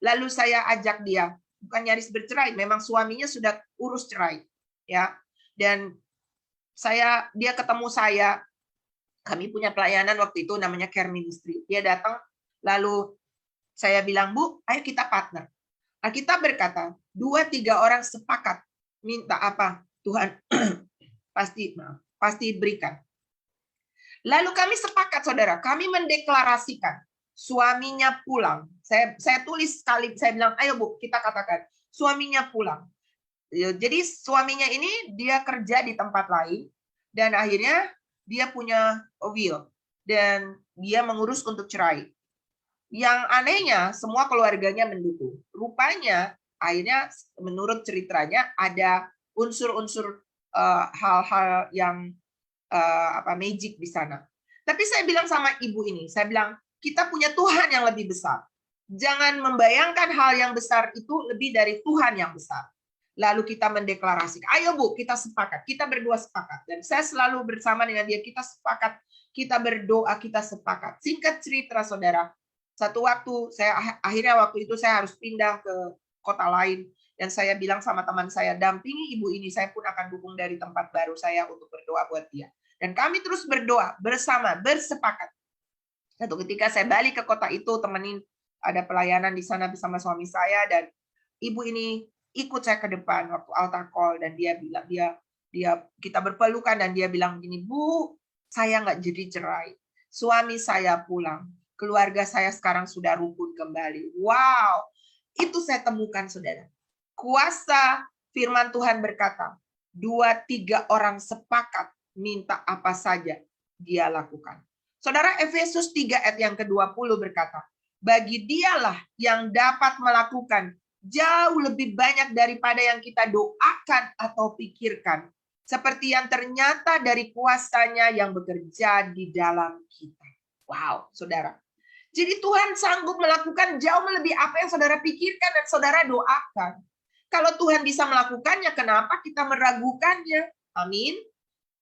Lalu saya ajak dia, bukan nyaris bercerai, memang suaminya sudah urus cerai, ya. Dan dia ketemu saya, kami punya pelayanan waktu itu namanya care ministry. Dia datang, lalu saya bilang, Bu, ayo kita partner. Alkitab berkata, 2-3 orang sepakat minta apa, Tuhan pasti berikan. Lalu kami sepakat, saudara, kami mendeklarasikan suaminya pulang. Saya tulis sekali, saya bilang, ayo Bu, kita katakan, suaminya pulang. Jadi suaminya ini dia kerja di tempat lain, dan akhirnya dia punya will, dan dia mengurus untuk cerai. Yang anehnya, semua keluarganya mendukung. Rupanya, akhirnya menurut ceritanya, ada unsur-unsur hal-hal yang magic di sana. Tapi saya bilang sama ibu ini, saya bilang, kita punya Tuhan yang lebih besar. Jangan membayangkan hal yang besar itu lebih dari Tuhan yang besar. Lalu kita mendeklarasikan, ayo Bu, kita sepakat, kita berdua sepakat. Dan saya selalu bersama dengan dia, kita sepakat, kita berdoa, kita sepakat. Singkat cerita, saudara, satu waktu, akhirnya waktu itu saya harus pindah ke kota lain. Dan saya bilang sama teman saya, dampingi ibu ini, saya pun akan dukung dari tempat baru saya untuk berdoa buat dia. Dan kami terus berdoa bersama, bersepakat. Satu ketika saya balik ke kota itu, temenin ada pelayanan di sana bersama suami saya, dan ibu ini ikut saya ke depan waktu altar call, dan dia bilang, kita berpelukan, dan dia bilang gini, Bu, saya nggak jadi cerai. Suami saya pulang. Keluarga saya sekarang sudah rukun kembali. Wow, itu saya temukan, saudara. Kuasa firman Tuhan berkata, 2-3 orang sepakat minta apa saja dia lakukan. Saudara, Efesus 3 ayat yang ke-20 berkata, bagi dialah yang dapat melakukan jauh lebih banyak daripada yang kita doakan atau pikirkan, seperti yang ternyata dari kuasanya yang bekerja di dalam kita. Wow, saudara. Jadi Tuhan sanggup melakukan jauh melebihi apa yang saudara pikirkan dan saudara doakan. Kalau Tuhan bisa melakukannya, kenapa kita meragukannya? Amin.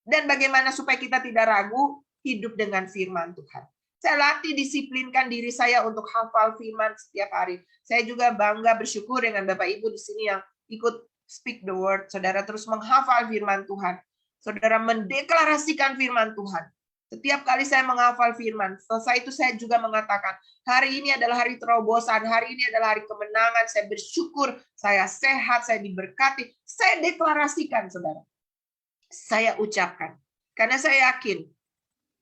Dan bagaimana supaya kita tidak ragu? Hidup dengan firman Tuhan. Saya latih disiplinkan diri saya untuk hafal firman setiap hari. Saya juga bangga bersyukur dengan Bapak Ibu di sini yang ikut speak the word. Saudara terus menghafal firman Tuhan. Saudara mendeklarasikan firman Tuhan. Setiap kali saya menghafal firman, selesai itu saya juga mengatakan, hari ini adalah hari terobosan, hari ini adalah hari kemenangan, saya bersyukur, saya sehat, saya diberkati. Saya deklarasikan, saudara. Saya ucapkan. Karena saya yakin,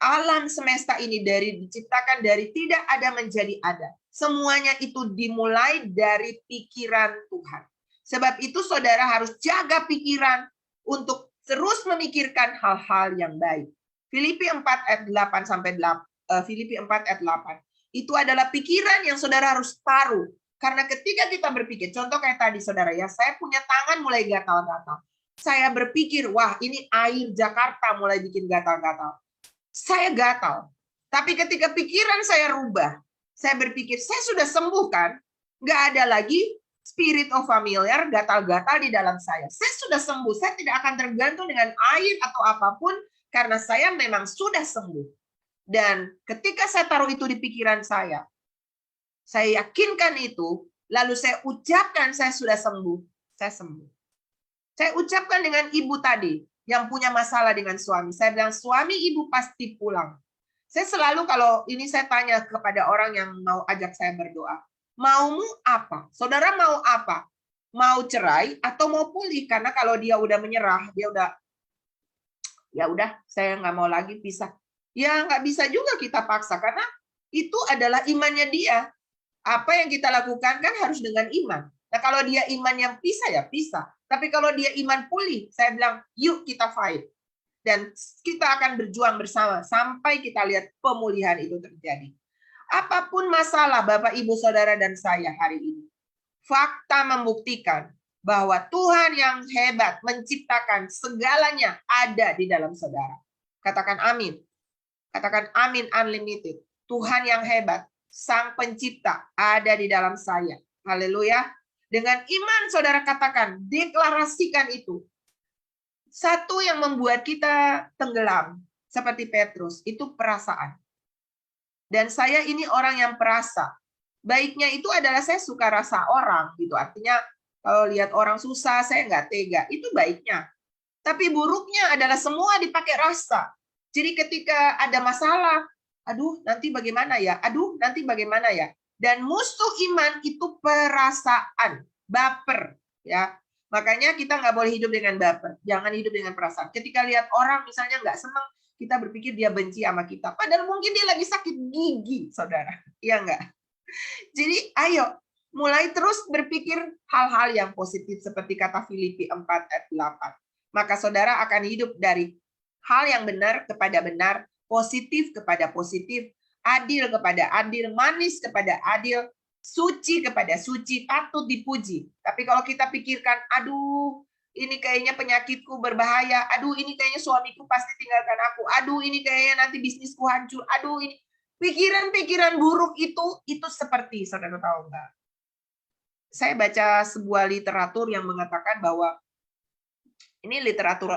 alam semesta ini diciptakan dari tidak ada menjadi ada. Semuanya itu dimulai dari pikiran Tuhan. Sebab itu saudara harus jaga pikiran untuk terus memikirkan hal-hal yang baik. Filipi 4 ayat 8 sampai 8. Filipi 4 ayat 8. Itu adalah pikiran yang saudara harus taruh. Karena ketika kita berpikir, contoh kayak tadi saudara ya, saya punya tangan mulai gatal-gatal. Saya berpikir, wah ini air Jakarta mulai bikin gatal-gatal. Saya gatal. Tapi ketika pikiran saya rubah, saya berpikir, saya sudah sembuh kan? Nggak ada lagi spirit of familiar, gatal-gatal di dalam saya. Saya sudah sembuh, saya tidak akan tergantung dengan air atau apapun, karena saya memang sudah sembuh. Dan ketika saya taruh itu di pikiran saya yakinkan itu, lalu saya ucapkan saya sudah sembuh, saya sembuh. Saya ucapkan dengan ibu tadi, yang punya masalah dengan suami. Saya bilang, suami ibu pasti pulang. Saya selalu kalau ini saya tanya kepada orang yang mau ajak saya berdoa, maumu apa? Saudara mau apa? Mau cerai atau mau pulih? Karena kalau dia udah menyerah, dia udah, ya udah, saya nggak mau lagi pisah. Ya nggak bisa juga kita paksa, karena itu adalah imannya dia. Apa yang kita lakukan kan harus dengan iman. Nah kalau dia iman yang pisah, ya pisah. Tapi kalau dia iman pulih, saya bilang, yuk kita fight. Dan kita akan berjuang bersama sampai kita lihat pemulihan itu terjadi. Apapun masalah Bapak, Ibu, Saudara, dan saya hari ini, fakta membuktikan bahwa Tuhan yang hebat menciptakan segalanya ada di dalam saudara. Katakan amin. Katakan amin unlimited. Tuhan yang hebat, Sang Pencipta ada di dalam saya. Haleluya. Dengan iman saudara katakan, deklarasikan itu. Satu yang membuat kita tenggelam seperti Petrus itu perasaan. Dan saya ini orang yang perasa. Baiknya itu adalah saya suka rasa orang, gitu. Artinya kalau lihat orang susah, saya nggak tega. Itu baiknya. Tapi buruknya adalah semua dipakai rasa. Jadi ketika ada masalah, aduh nanti bagaimana ya? Aduh nanti bagaimana ya? Dan musuh iman itu perasaan, baper, ya. Makanya kita nggak boleh hidup dengan baper. Jangan hidup dengan perasaan. Ketika lihat orang misalnya nggak senang, kita berpikir dia benci sama kita. Padahal mungkin dia lagi sakit gigi, saudara. Iya nggak? Jadi ayo, mulai terus berpikir hal-hal yang positif seperti kata Filipi 4 ayat 8. Maka saudara akan hidup dari hal yang benar kepada benar, positif kepada positif, adil kepada adil, manis kepada adil, suci kepada suci, patut dipuji. Tapi kalau kita pikirkan, aduh, ini kayaknya penyakitku berbahaya, aduh ini kayaknya suamiku pasti tinggalkan aku, aduh ini kayaknya nanti bisnisku hancur, aduh ini pikiran-pikiran buruk itu seperti, saudara tahu nggak? Saya baca sebuah literatur yang mengatakan bahwa ini literatur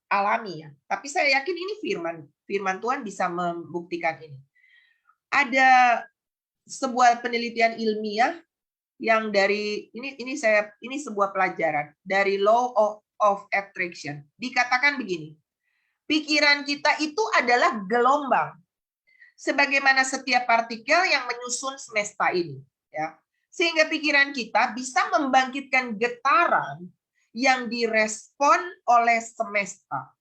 alami ya, tapi saya yakin ini firman Tuhan bisa membuktikan ini. Ada sebuah penelitian ilmiah yang dari ini sebuah pelajaran dari Law of Attraction. Dikatakan begini, pikiran kita itu adalah gelombang sebagaimana setiap partikel yang menyusun semesta ini, ya. Sehingga pikiran kita bisa membangkitkan getaran yang direspon oleh semesta.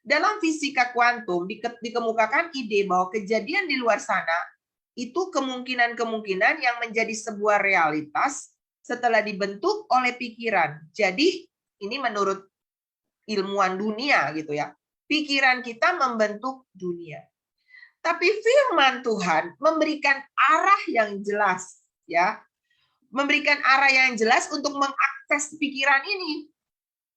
Dalam fisika kuantum dikemukakan ide bahwa kejadian di luar sana itu kemungkinan-kemungkinan yang menjadi sebuah realitas setelah dibentuk oleh pikiran. Jadi ini menurut ilmuwan dunia gitu ya. Pikiran kita membentuk dunia. Tapi firman Tuhan memberikan arah yang jelas, ya. Memberikan arah yang jelas untuk mengakses pikiran ini.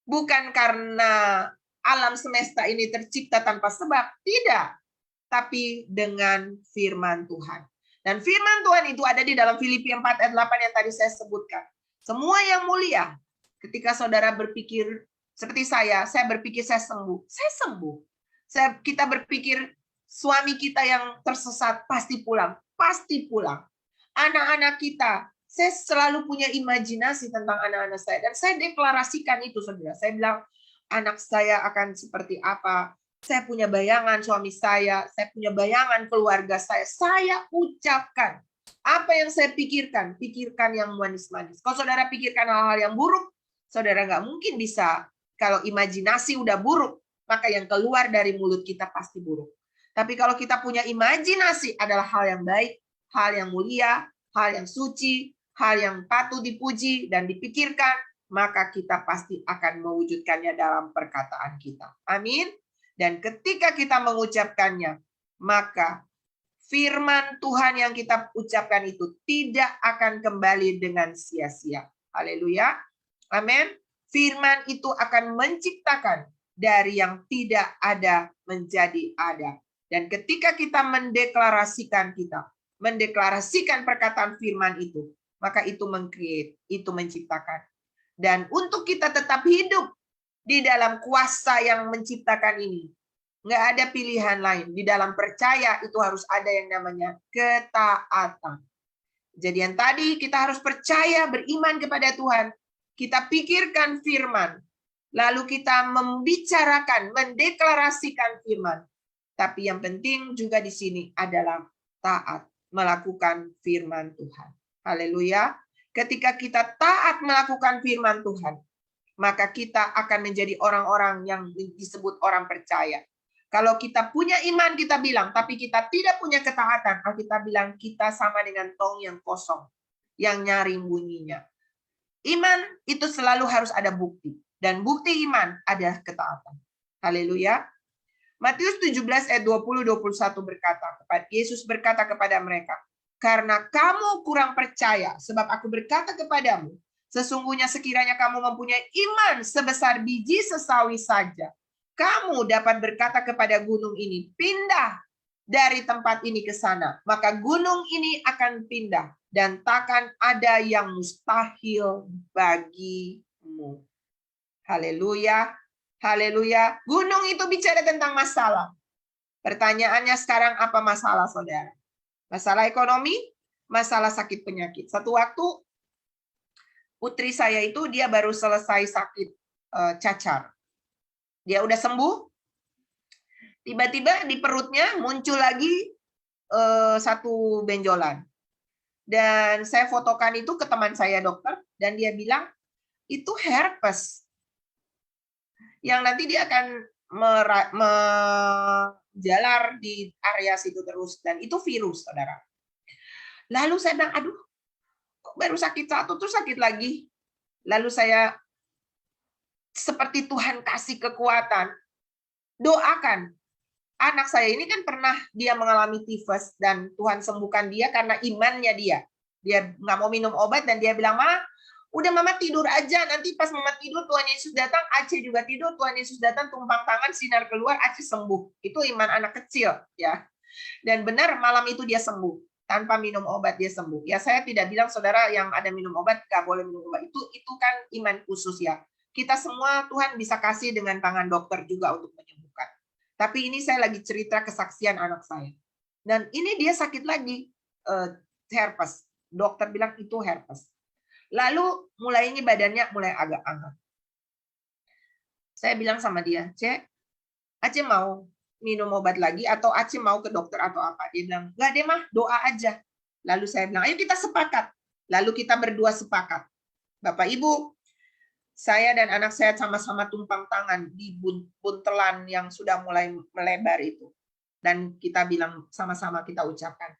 Bukan karena alam semesta ini tercipta tanpa sebab, tidak. Tapi dengan firman Tuhan. Dan firman Tuhan itu ada di dalam Filipi 4 ayat 8 yang tadi saya sebutkan. Semua yang mulia, ketika saudara berpikir seperti saya berpikir saya sembuh. Saya sembuh. Kita berpikir suami kita yang tersesat pasti pulang. Pasti pulang. Anak-anak kita, saya selalu punya imajinasi tentang anak-anak saya. Dan saya deklarasikan itu, saudara. Saya bilang, anak saya akan seperti apa. Saya punya bayangan suami saya punya bayangan keluarga saya ucapkan. Apa yang saya pikirkan yang manis-manis. Kalau saudara pikirkan hal-hal yang buruk, saudara nggak mungkin bisa. Kalau imajinasi udah buruk, maka yang keluar dari mulut kita pasti buruk. Tapi kalau kita punya imajinasi adalah hal yang baik, hal yang mulia, hal yang suci, hal yang patut dipuji dan dipikirkan, maka kita pasti akan mewujudkannya dalam perkataan kita. Amin. Dan ketika kita mengucapkannya, maka firman Tuhan yang kita ucapkan itu tidak akan kembali dengan sia-sia. Haleluya. Amin. Firman itu akan menciptakan dari yang tidak ada menjadi ada. Dan ketika kita mendeklarasikan perkataan firman itu, maka itu meng-create, itu menciptakan. Dan untuk kita tetap hidup di dalam kuasa yang menciptakan ini, nggak ada pilihan lain. Di dalam percaya itu harus ada yang namanya ketaatan. Jadi yang tadi kita harus percaya, beriman kepada Tuhan. Kita pikirkan firman. Lalu kita membicarakan, mendeklarasikan firman. Tapi yang penting juga di sini adalah taat, melakukan firman Tuhan. Haleluya. Ketika kita taat melakukan firman Tuhan, maka kita akan menjadi orang-orang yang disebut orang percaya. Kalau kita punya iman, kita bilang, tapi kita tidak punya ketaatan, kita bilang kita sama dengan tong yang kosong, yang nyaring bunyinya. Iman itu selalu harus ada bukti. Dan bukti iman adalah ketaatan. Haleluya. Matius 17 ayat 20-21 berkata, Yesus berkata kepada mereka, karena kamu kurang percaya, sebab aku berkata kepadamu, sesungguhnya sekiranya kamu mempunyai iman sebesar biji sesawi saja, kamu dapat berkata kepada gunung ini, pindah dari tempat ini ke sana. Maka gunung ini akan pindah dan takkan ada yang mustahil bagimu. Haleluya. Haleluya. Gunung itu bicara tentang masalah. Pertanyaannya sekarang, apa masalah saudara? Masalah ekonomi, masalah sakit penyakit. Satu waktu putri saya itu dia baru selesai sakit cacar. Dia udah sembuh, tiba-tiba di perutnya muncul lagi satu benjolan. Dan saya fotokan itu ke teman saya dokter, dan dia bilang, itu herpes. Yang nanti dia akan menjalar di area situ terus. Dan itu virus, saudara. Lalu saya bilang, aduh, kok baru sakit satu, terus sakit lagi. Lalu saya, seperti Tuhan kasih kekuatan, doakan. Anak saya ini kan pernah dia mengalami tifus, dan Tuhan sembuhkan dia karena imannya dia. Dia nggak mau minum obat, dan dia bilang, Ma, udah Mama tidur aja, nanti pas Mama tidur Tuhan Yesus datang, Aceh juga tidur, Tuhan Yesus datang, tumpang tangan, sinar keluar, Aceh sembuh. Itu iman anak kecil, ya. Dan benar malam itu dia sembuh. Tanpa minum obat dia sembuh. Ya, saya tidak bilang saudara yang ada minum obat nggak boleh minum obat. Itu kan iman khusus, ya. Kita semua Tuhan bisa kasih dengan tangan dokter juga untuk menyembuhkan. Tapi ini saya lagi cerita kesaksian anak saya. Dan ini dia sakit lagi, herpes. Dokter bilang itu herpes. Lalu mulai ini badannya mulai agak hangat. Saya bilang sama dia, Cek, Aceh mau minum obat lagi atau Aceh mau ke dokter atau apa? Dia bilang, enggak deh mah, doa aja. Lalu saya bilang, ayo kita sepakat. Lalu kita berdua sepakat. Bapak Ibu, saya dan anak saya sama-sama tumpang tangan di buntelan yang sudah mulai melebar itu. Dan kita bilang sama-sama kita ucapkan,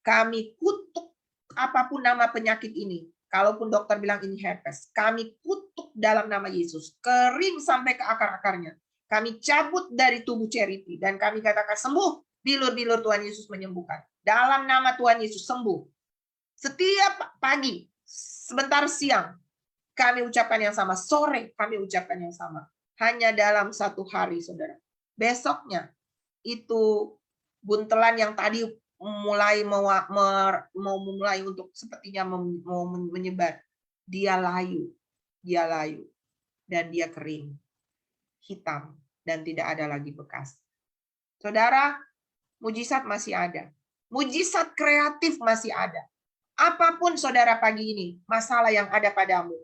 kami kutuk apapun nama penyakit ini. Kalaupun dokter bilang ini herpes, kami kutuk dalam nama Yesus. Kering sampai ke akar-akarnya. Kami cabut dari tubuh Charity dan kami katakan sembuh. Bilur-bilur Tuhan Yesus menyembuhkan. Dalam nama Tuhan Yesus sembuh. Setiap pagi, sebentar siang, kami ucapkan yang sama. Sore kami ucapkan yang sama. Hanya dalam satu hari, saudara. Besoknya, itu buntelan yang tadi mulai mulai untuk sepertinya mau menyebar. Dia layu. Dan dia kering. Hitam dan tidak ada lagi bekas. Saudara, mujizat masih ada. Mujizat kreatif masih ada. Apapun saudara pagi ini, masalah yang ada padamu,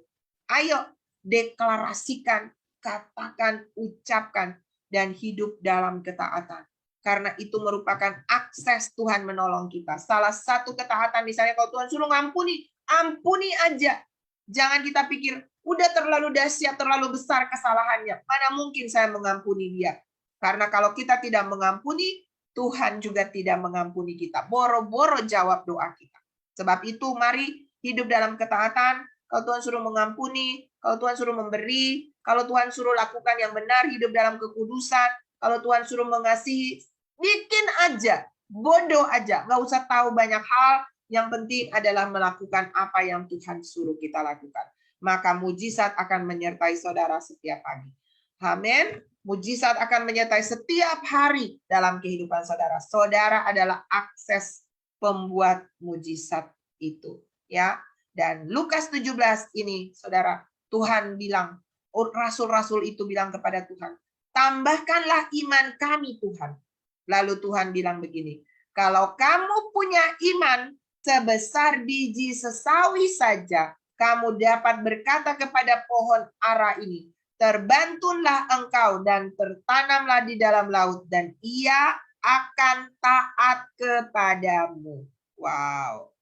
ayo deklarasikan, katakan, ucapkan, dan hidup dalam ketaatan. Karena itu merupakan akses Tuhan menolong kita. Salah satu ketaatan, misalnya kalau Tuhan suruh ngampuni, ampuni aja. Jangan kita pikir, udah terlalu dahsyat, terlalu besar kesalahannya. Mana mungkin saya mengampuni dia? Karena kalau kita tidak mengampuni, Tuhan juga tidak mengampuni kita. Boro-boro jawab doa kita. Sebab itu mari hidup dalam ketaatan. Kalau Tuhan suruh mengampuni, kalau Tuhan suruh memberi, kalau Tuhan suruh lakukan yang benar, hidup dalam kekudusan, kalau Tuhan suruh mengasihi, bikin aja. Bodoh aja. Nggak usah tahu banyak hal. Yang penting adalah melakukan apa yang Tuhan suruh kita lakukan. Maka mujizat akan menyertai saudara setiap pagi. Amin. Mujizat akan menyertai setiap hari dalam kehidupan saudara. Saudara adalah akses pembuat mujizat itu. Ya. Dan Lukas 17 ini, saudara, Tuhan bilang, rasul-rasul itu bilang kepada Tuhan, tambahkanlah iman kami, Tuhan. Lalu Tuhan bilang begini, kalau kamu punya iman sebesar biji sesawi saja, kamu dapat berkata kepada pohon ara ini, terbantunlah engkau dan tertanamlah di dalam laut, dan ia akan taat kepadamu. Wow.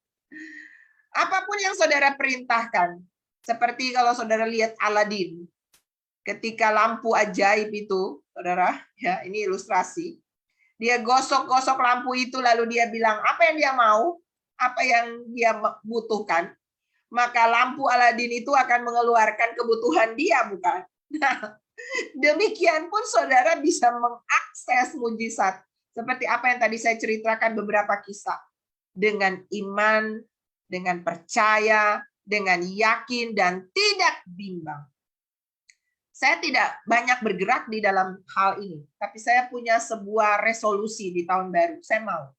Apapun yang saudara perintahkan, seperti kalau saudara lihat Aladin, ketika lampu ajaib itu, saudara, ya ini ilustrasi, dia gosok-gosok lampu itu, lalu dia bilang apa yang dia mau, apa yang dia butuhkan, maka lampu Aladin itu akan mengeluarkan kebutuhan dia, bukan? Nah, demikian pun saudara bisa mengakses mujizat. Seperti apa yang tadi saya ceritakan beberapa kisah. Dengan iman, dengan percaya, dengan yakin, dan tidak bimbang. Saya tidak banyak bergerak di dalam hal ini, tapi saya punya sebuah resolusi di tahun baru. Saya mau.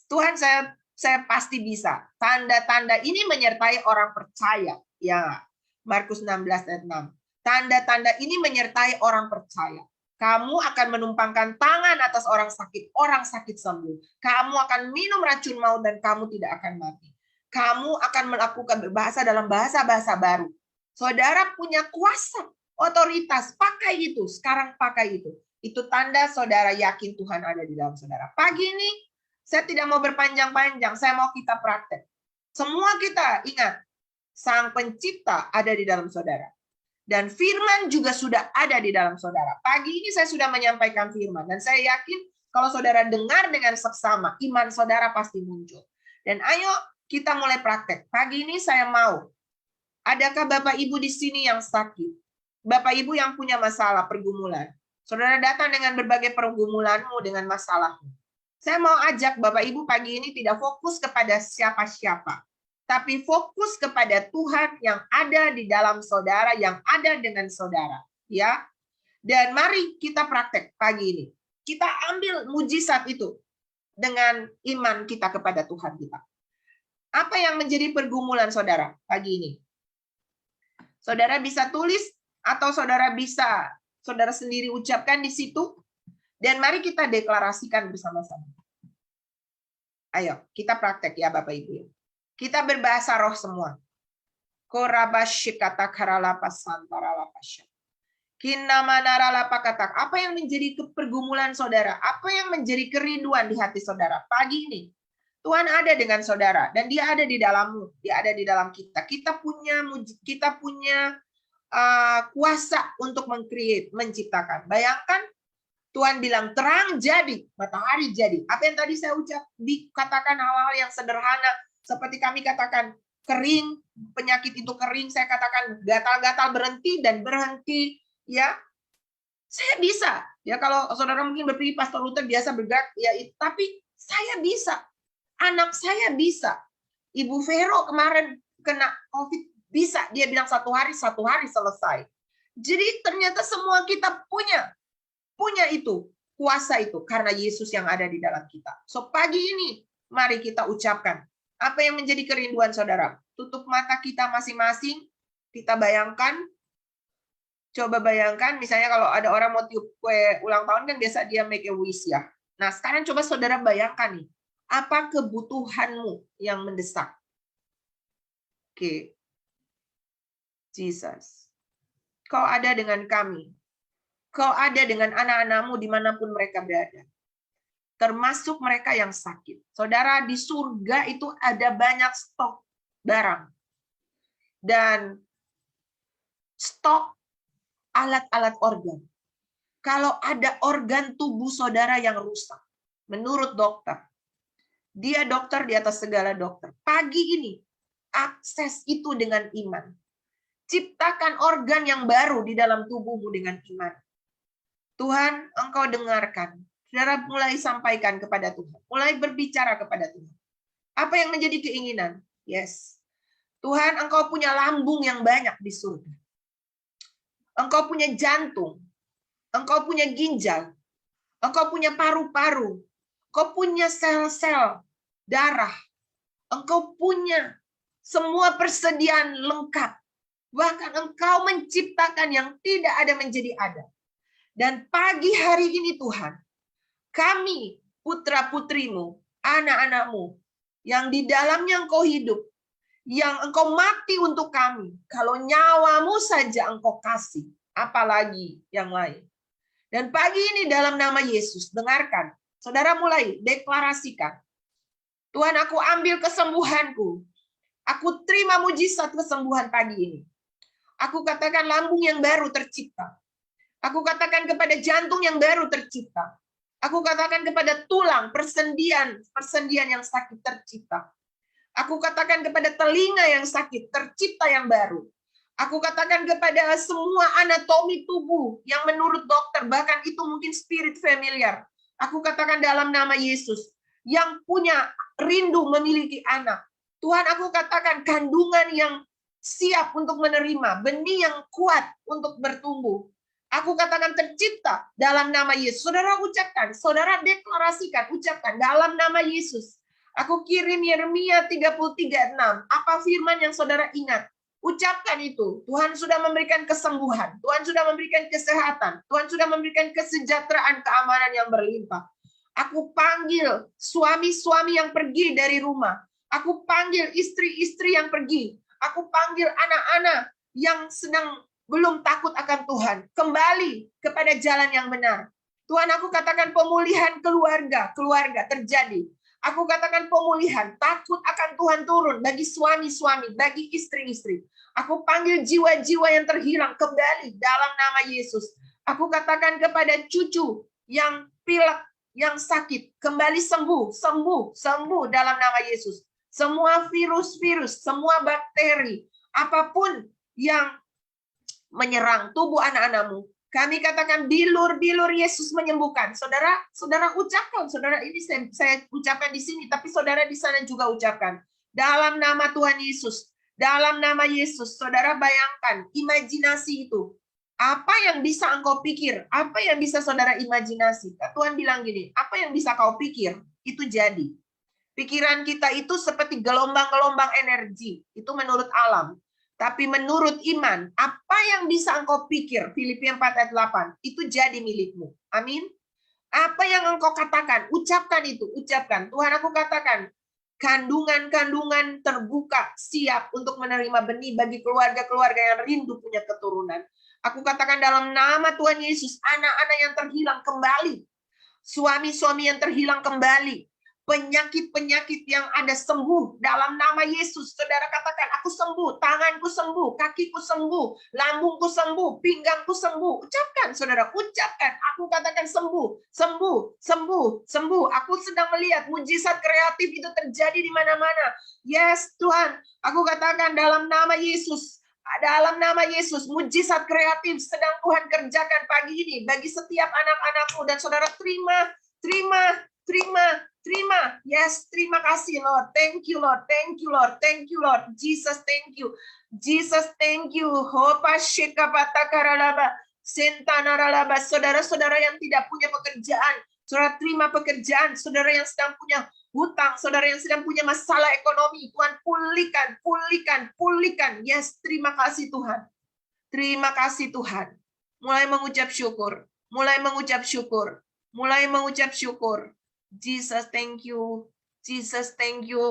Tuhan, saya pasti bisa. Tanda-tanda ini menyertai orang percaya. Ya, Markus 16 ayat 6. Tanda-tanda ini menyertai orang percaya. Kamu akan menumpangkan tangan atas orang sakit sembuh. Kamu akan minum racun maut dan kamu tidak akan mati. Kamu akan melakukan berbahasa dalam bahasa-bahasa baru. Saudara punya kuasa, otoritas, pakai itu. Sekarang pakai itu. Itu tanda saudara yakin Tuhan ada di dalam saudara. Pagi ini, saya tidak mau berpanjang-panjang. Saya mau kita praktek. Semua kita ingat, Sang Pencipta ada di dalam saudara. Dan firman juga sudah ada di dalam saudara. Pagi ini saya sudah menyampaikan firman. Dan saya yakin kalau saudara dengar dengan seksama, iman saudara pasti muncul. Dan ayo kita mulai praktek. Pagi ini saya mau. Adakah Bapak Ibu di sini yang sakit? Bapak Ibu yang punya masalah, pergumulan. Saudara datang dengan berbagai pergumulanmu, dengan masalahmu. Saya mau ajak Bapak Ibu pagi ini tidak fokus kepada siapa-siapa. Tapi fokus kepada Tuhan yang ada di dalam saudara, yang ada dengan saudara, ya. Dan mari kita praktek pagi ini. Kita ambil mujizat itu dengan iman kita kepada Tuhan kita. Apa yang menjadi pergumulan saudara pagi ini? Saudara bisa tulis atau saudara bisa saudara sendiri ucapkan di situ. Dan mari kita deklarasikan bersama-sama. Ayo, kita praktek ya Bapak Ibu. Kita berbahasa roh semua. Apa yang menjadi pergumulan saudara? Apa yang menjadi kerinduan di hati saudara? Pagi ini, Tuhan ada dengan saudara. Dan dia ada di dalammu. Dia ada di dalam kita. Kita punya kuasa untuk menciptakan. Bayangkan, Tuhan bilang terang jadi, matahari jadi. Apa yang tadi saya dikatakan hal-hal yang sederhana. Seperti kami katakan kering, penyakit itu kering, saya katakan gatal-gatal berhenti, ya. Saya bisa. Ya kalau saudara mungkin berpikir Pastor Luther biasa bergerak, ya tapi saya bisa. Anak saya bisa. Ibu Vero kemarin kena COVID bisa, dia bilang satu hari selesai. Jadi ternyata semua kita punya itu, kuasa itu karena Yesus yang ada di dalam kita. So pagi ini mari kita ucapkan. Apa yang menjadi kerinduan saudara? Tutup mata kita masing-masing. Kita bayangkan. Coba bayangkan, misalnya kalau ada orang mau tiup kue ulang tahun kan biasa dia make a wish ya. Nah sekarang coba saudara bayangkan nih. Apa kebutuhanmu yang mendesak? Oke. Jesus. Kau ada dengan kami. Kau ada dengan anak-anakmu dimanapun mereka berada. Termasuk mereka yang sakit. Saudara, di surga itu ada banyak stok barang. Dan stok alat-alat organ. Kalau ada organ tubuh saudara yang rusak, menurut dokter, dia dokter di atas segala dokter. Pagi ini, akses itu dengan iman. Ciptakan organ yang baru di dalam tubuhmu dengan iman. Tuhan, Engkau dengarkan. Saudara mulai sampaikan kepada Tuhan. Mulai berbicara kepada Tuhan. Apa yang menjadi keinginan? Yes. Tuhan, Engkau punya lambung yang banyak di surga. Engkau punya jantung. Engkau punya ginjal. Engkau punya paru-paru. Engkau punya sel-sel darah. Engkau punya semua persediaan lengkap. Bahkan Engkau menciptakan yang tidak ada menjadi ada. Dan pagi hari ini Tuhan, kami, putra-putrimu, anak-anakmu, yang di dalamnya Engkau hidup, yang Engkau mati untuk kami. Kalau nyawamu saja Engkau kasih, apalagi yang lain. Dan pagi ini dalam nama Yesus, dengarkan. Saudara mulai deklarasikan. Tuhan, aku ambil kesembuhanku. Aku terima mujizat kesembuhan pagi ini. Aku katakan lambung yang baru tercipta. Aku katakan kepada jantung yang baru tercipta. Aku katakan kepada tulang, persendian yang sakit tercipta. Aku katakan kepada telinga yang sakit, tercipta yang baru. Aku katakan kepada semua anatomi tubuh yang menurut dokter, bahkan itu mungkin spirit familiar. Aku katakan dalam nama Yesus, yang punya rindu memiliki anak. Tuhan, aku katakan kandungan yang siap untuk menerima, benih yang kuat untuk bertumbuh. Aku katakan tercipta dalam nama Yesus. Saudara ucapkan, saudara deklarasikan, ucapkan dalam nama Yesus. Aku kirim Yeremia 33:6. Apa firman yang saudara ingat? Ucapkan itu. Tuhan sudah memberikan kesembuhan. Tuhan sudah memberikan kesehatan. Tuhan sudah memberikan kesejahteraan, keamanan yang berlimpah. Aku panggil suami-suami yang pergi dari rumah. Aku panggil istri-istri yang pergi. Aku panggil anak-anak yang sedang belum takut akan Tuhan. Kembali kepada jalan yang benar. Tuhan, aku katakan pemulihan keluarga terjadi. Aku katakan pemulihan, takut akan Tuhan turun bagi suami-suami, bagi istri-istri. Aku panggil jiwa-jiwa yang terhilang kembali dalam nama Yesus. Aku katakan kepada cucu yang pilek, yang sakit, kembali sembuh, sembuh dalam nama Yesus. Semua virus-virus, semua bakteri, apapun yang menyerang tubuh anak-anakmu, kami katakan bilur-bilur Yesus menyembuhkan. Saudara ucapkan, saudara ini saya ucapkan di sini, tapi saudara di sana juga ucapkan. Dalam nama Tuhan Yesus, dalam nama Yesus, saudara bayangkan imajinasi itu. Apa yang bisa engkau pikir? Apa yang bisa saudara imajinasi? Tuhan bilang gini, apa yang bisa kau pikir, itu jadi. Pikiran kita itu seperti gelombang-gelombang energi. Itu menurut alam. Tapi menurut iman, apa yang bisa engkau pikir, Filipi 4 ayat 8, itu jadi milikmu. Amin. Apa yang engkau katakan, ucapkan itu, ucapkan. Tuhan, aku katakan, kandungan-kandungan terbuka, siap untuk menerima benih bagi keluarga-keluarga yang rindu punya keturunan. Aku katakan dalam nama Tuhan Yesus, anak-anak yang terhilang kembali. Suami-suami yang terhilang kembali. Penyakit-penyakit yang ada sembuh dalam nama Yesus. Saudara katakan, aku sembuh, tanganku sembuh, kakiku sembuh, lambungku sembuh, pinggangku sembuh. Ucapkan, saudara, ucapkan. Aku katakan sembuh, sembuh, sembuh, sembuh. Aku sedang melihat mujizat kreatif itu terjadi di mana-mana. Yes, Tuhan, aku katakan dalam nama Yesus. Dalam nama Yesus, mujizat kreatif sedang Tuhan kerjakan pagi ini bagi setiap anak-anakmu. Dan saudara terima. Yes, terima kasih Lord. Thank you Lord. Thank you Lord. Thank you Lord. Jesus, thank you. Jesus, thank you. Hopa shikapatakaralaba. Sentanaralaba. Saudara-saudara yang tidak punya pekerjaan, saudara terima pekerjaan. Saudara yang sedang punya hutang, saudara yang sedang punya masalah ekonomi, Tuhan pulihkan. Yes, terima kasih Tuhan. Terima kasih Tuhan. Mulai mengucap syukur. Mulai mengucap syukur. Jesus, thank you. Jesus, thank you.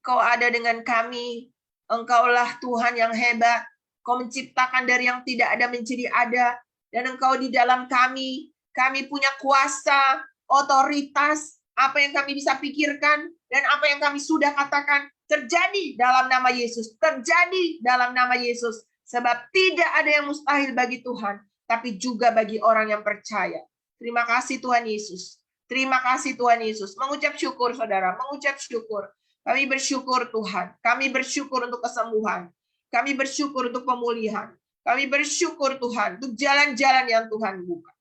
Kau ada dengan kami. Engkaulah Tuhan yang hebat. Kau menciptakan dari yang tidak ada menjadi ada. Dan Engkau di dalam kami. Kami punya kuasa, otoritas. Apa yang kami bisa pikirkan dan apa yang kami sudah katakan terjadi dalam nama Yesus. Terjadi dalam nama Yesus. Sebab tidak ada yang mustahil bagi Tuhan. Tapi juga bagi orang yang percaya. Terima kasih Tuhan Yesus. Terima kasih Tuhan Yesus. Mengucap syukur saudara, mengucap syukur. Kami bersyukur Tuhan. Kami bersyukur untuk kesembuhan. Kami bersyukur untuk pemulihan. Kami bersyukur Tuhan untuk jalan-jalan yang Tuhan buka.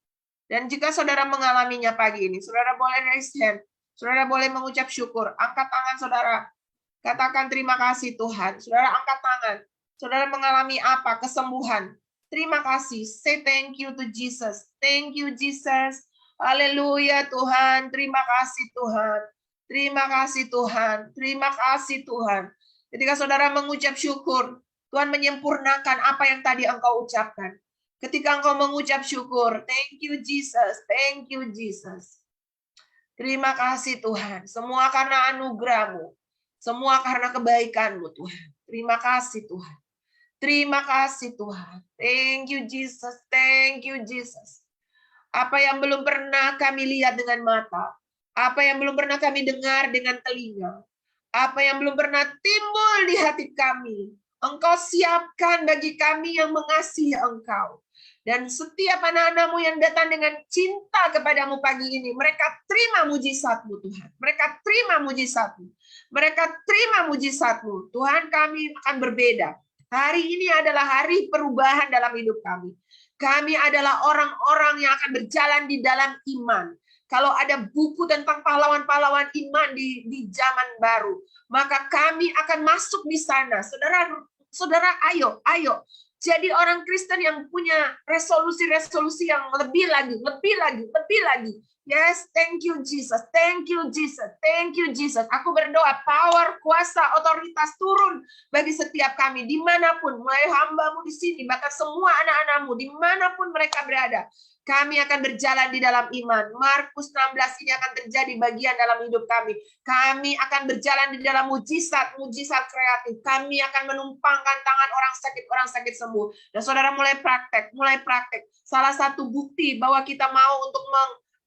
Dan jika saudara mengalaminya pagi ini, saudara boleh raise hand. Saudara boleh mengucap syukur. Angkat tangan saudara. Katakan terima kasih Tuhan. Saudara angkat tangan. Saudara mengalami apa? Kesembuhan. Terima kasih. Say thank you to Jesus. Thank you Jesus. Haleluya Tuhan, terima kasih Tuhan. Terima kasih Tuhan. Terima kasih Tuhan. Ketika saudara mengucap syukur, Tuhan menyempurnakan apa yang tadi engkau ucapkan. Ketika engkau mengucap syukur, thank you Jesus. Thank you Jesus. Terima kasih Tuhan. Semua karena anugerah-Mu. Semua karena kebaikan-Mu Tuhan. Terima kasih Tuhan. Terima kasih Tuhan. Thank you Jesus. Thank you Jesus. Apa yang belum pernah kami lihat dengan mata, apa yang belum pernah kami dengar dengan telinga, apa yang belum pernah timbul di hati kami, Engkau siapkan bagi kami yang mengasihi Engkau. Dan setiap anak-anak-Mu yang datang dengan cinta kepadamu pagi ini, mereka terima mujizat-Mu Tuhan. Mereka terima mujizat-Mu. Mereka terima mujizat-Mu. Tuhan, kami akan berbeda. Hari ini adalah hari perubahan dalam hidup kami. Kami adalah orang-orang yang akan berjalan di dalam iman. Kalau ada buku tentang pahlawan-pahlawan iman di zaman baru, maka kami akan masuk di sana. Saudara, ayo. Jadi orang Kristen yang punya resolusi-resolusi yang lebih lagi. Yes, thank you Jesus, thank you Jesus, thank you Jesus. Aku berdoa power, kuasa, otoritas turun bagi setiap kami dimanapun, mulai hamba-Mu di sini, bahkan semua anak-anak-Mu dimanapun mereka berada. Kami akan berjalan di dalam iman. Markus 16 ini akan terjadi bagian dalam hidup kami. Kami akan berjalan di dalam mujizat kreatif. Kami akan menumpangkan tangan orang sakit sembuh. Dan saudara mulai praktek. Salah satu bukti bahwa kita mau untuk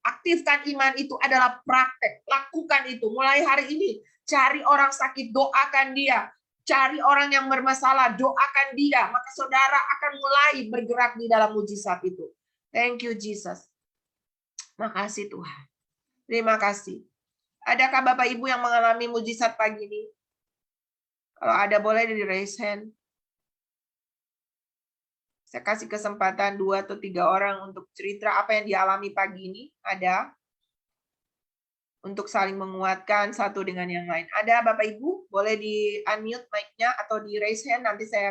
aktifkan iman itu adalah praktek. Lakukan itu. Mulai hari ini. Cari orang sakit, doakan dia. Cari orang yang bermasalah, doakan dia. Maka saudara akan mulai bergerak di dalam mujizat itu. Thank you, Jesus. Makasih Tuhan. Terima kasih. Adakah Bapak Ibu yang mengalami mujizat pagi ini? Kalau ada boleh di raise hand. Saya kasih kesempatan 2 atau 3 orang untuk cerita apa yang dialami pagi ini. Ada. Untuk saling menguatkan satu dengan yang lain. Ada Bapak Ibu? Boleh di unmute mic-nya atau di raise hand. Nanti saya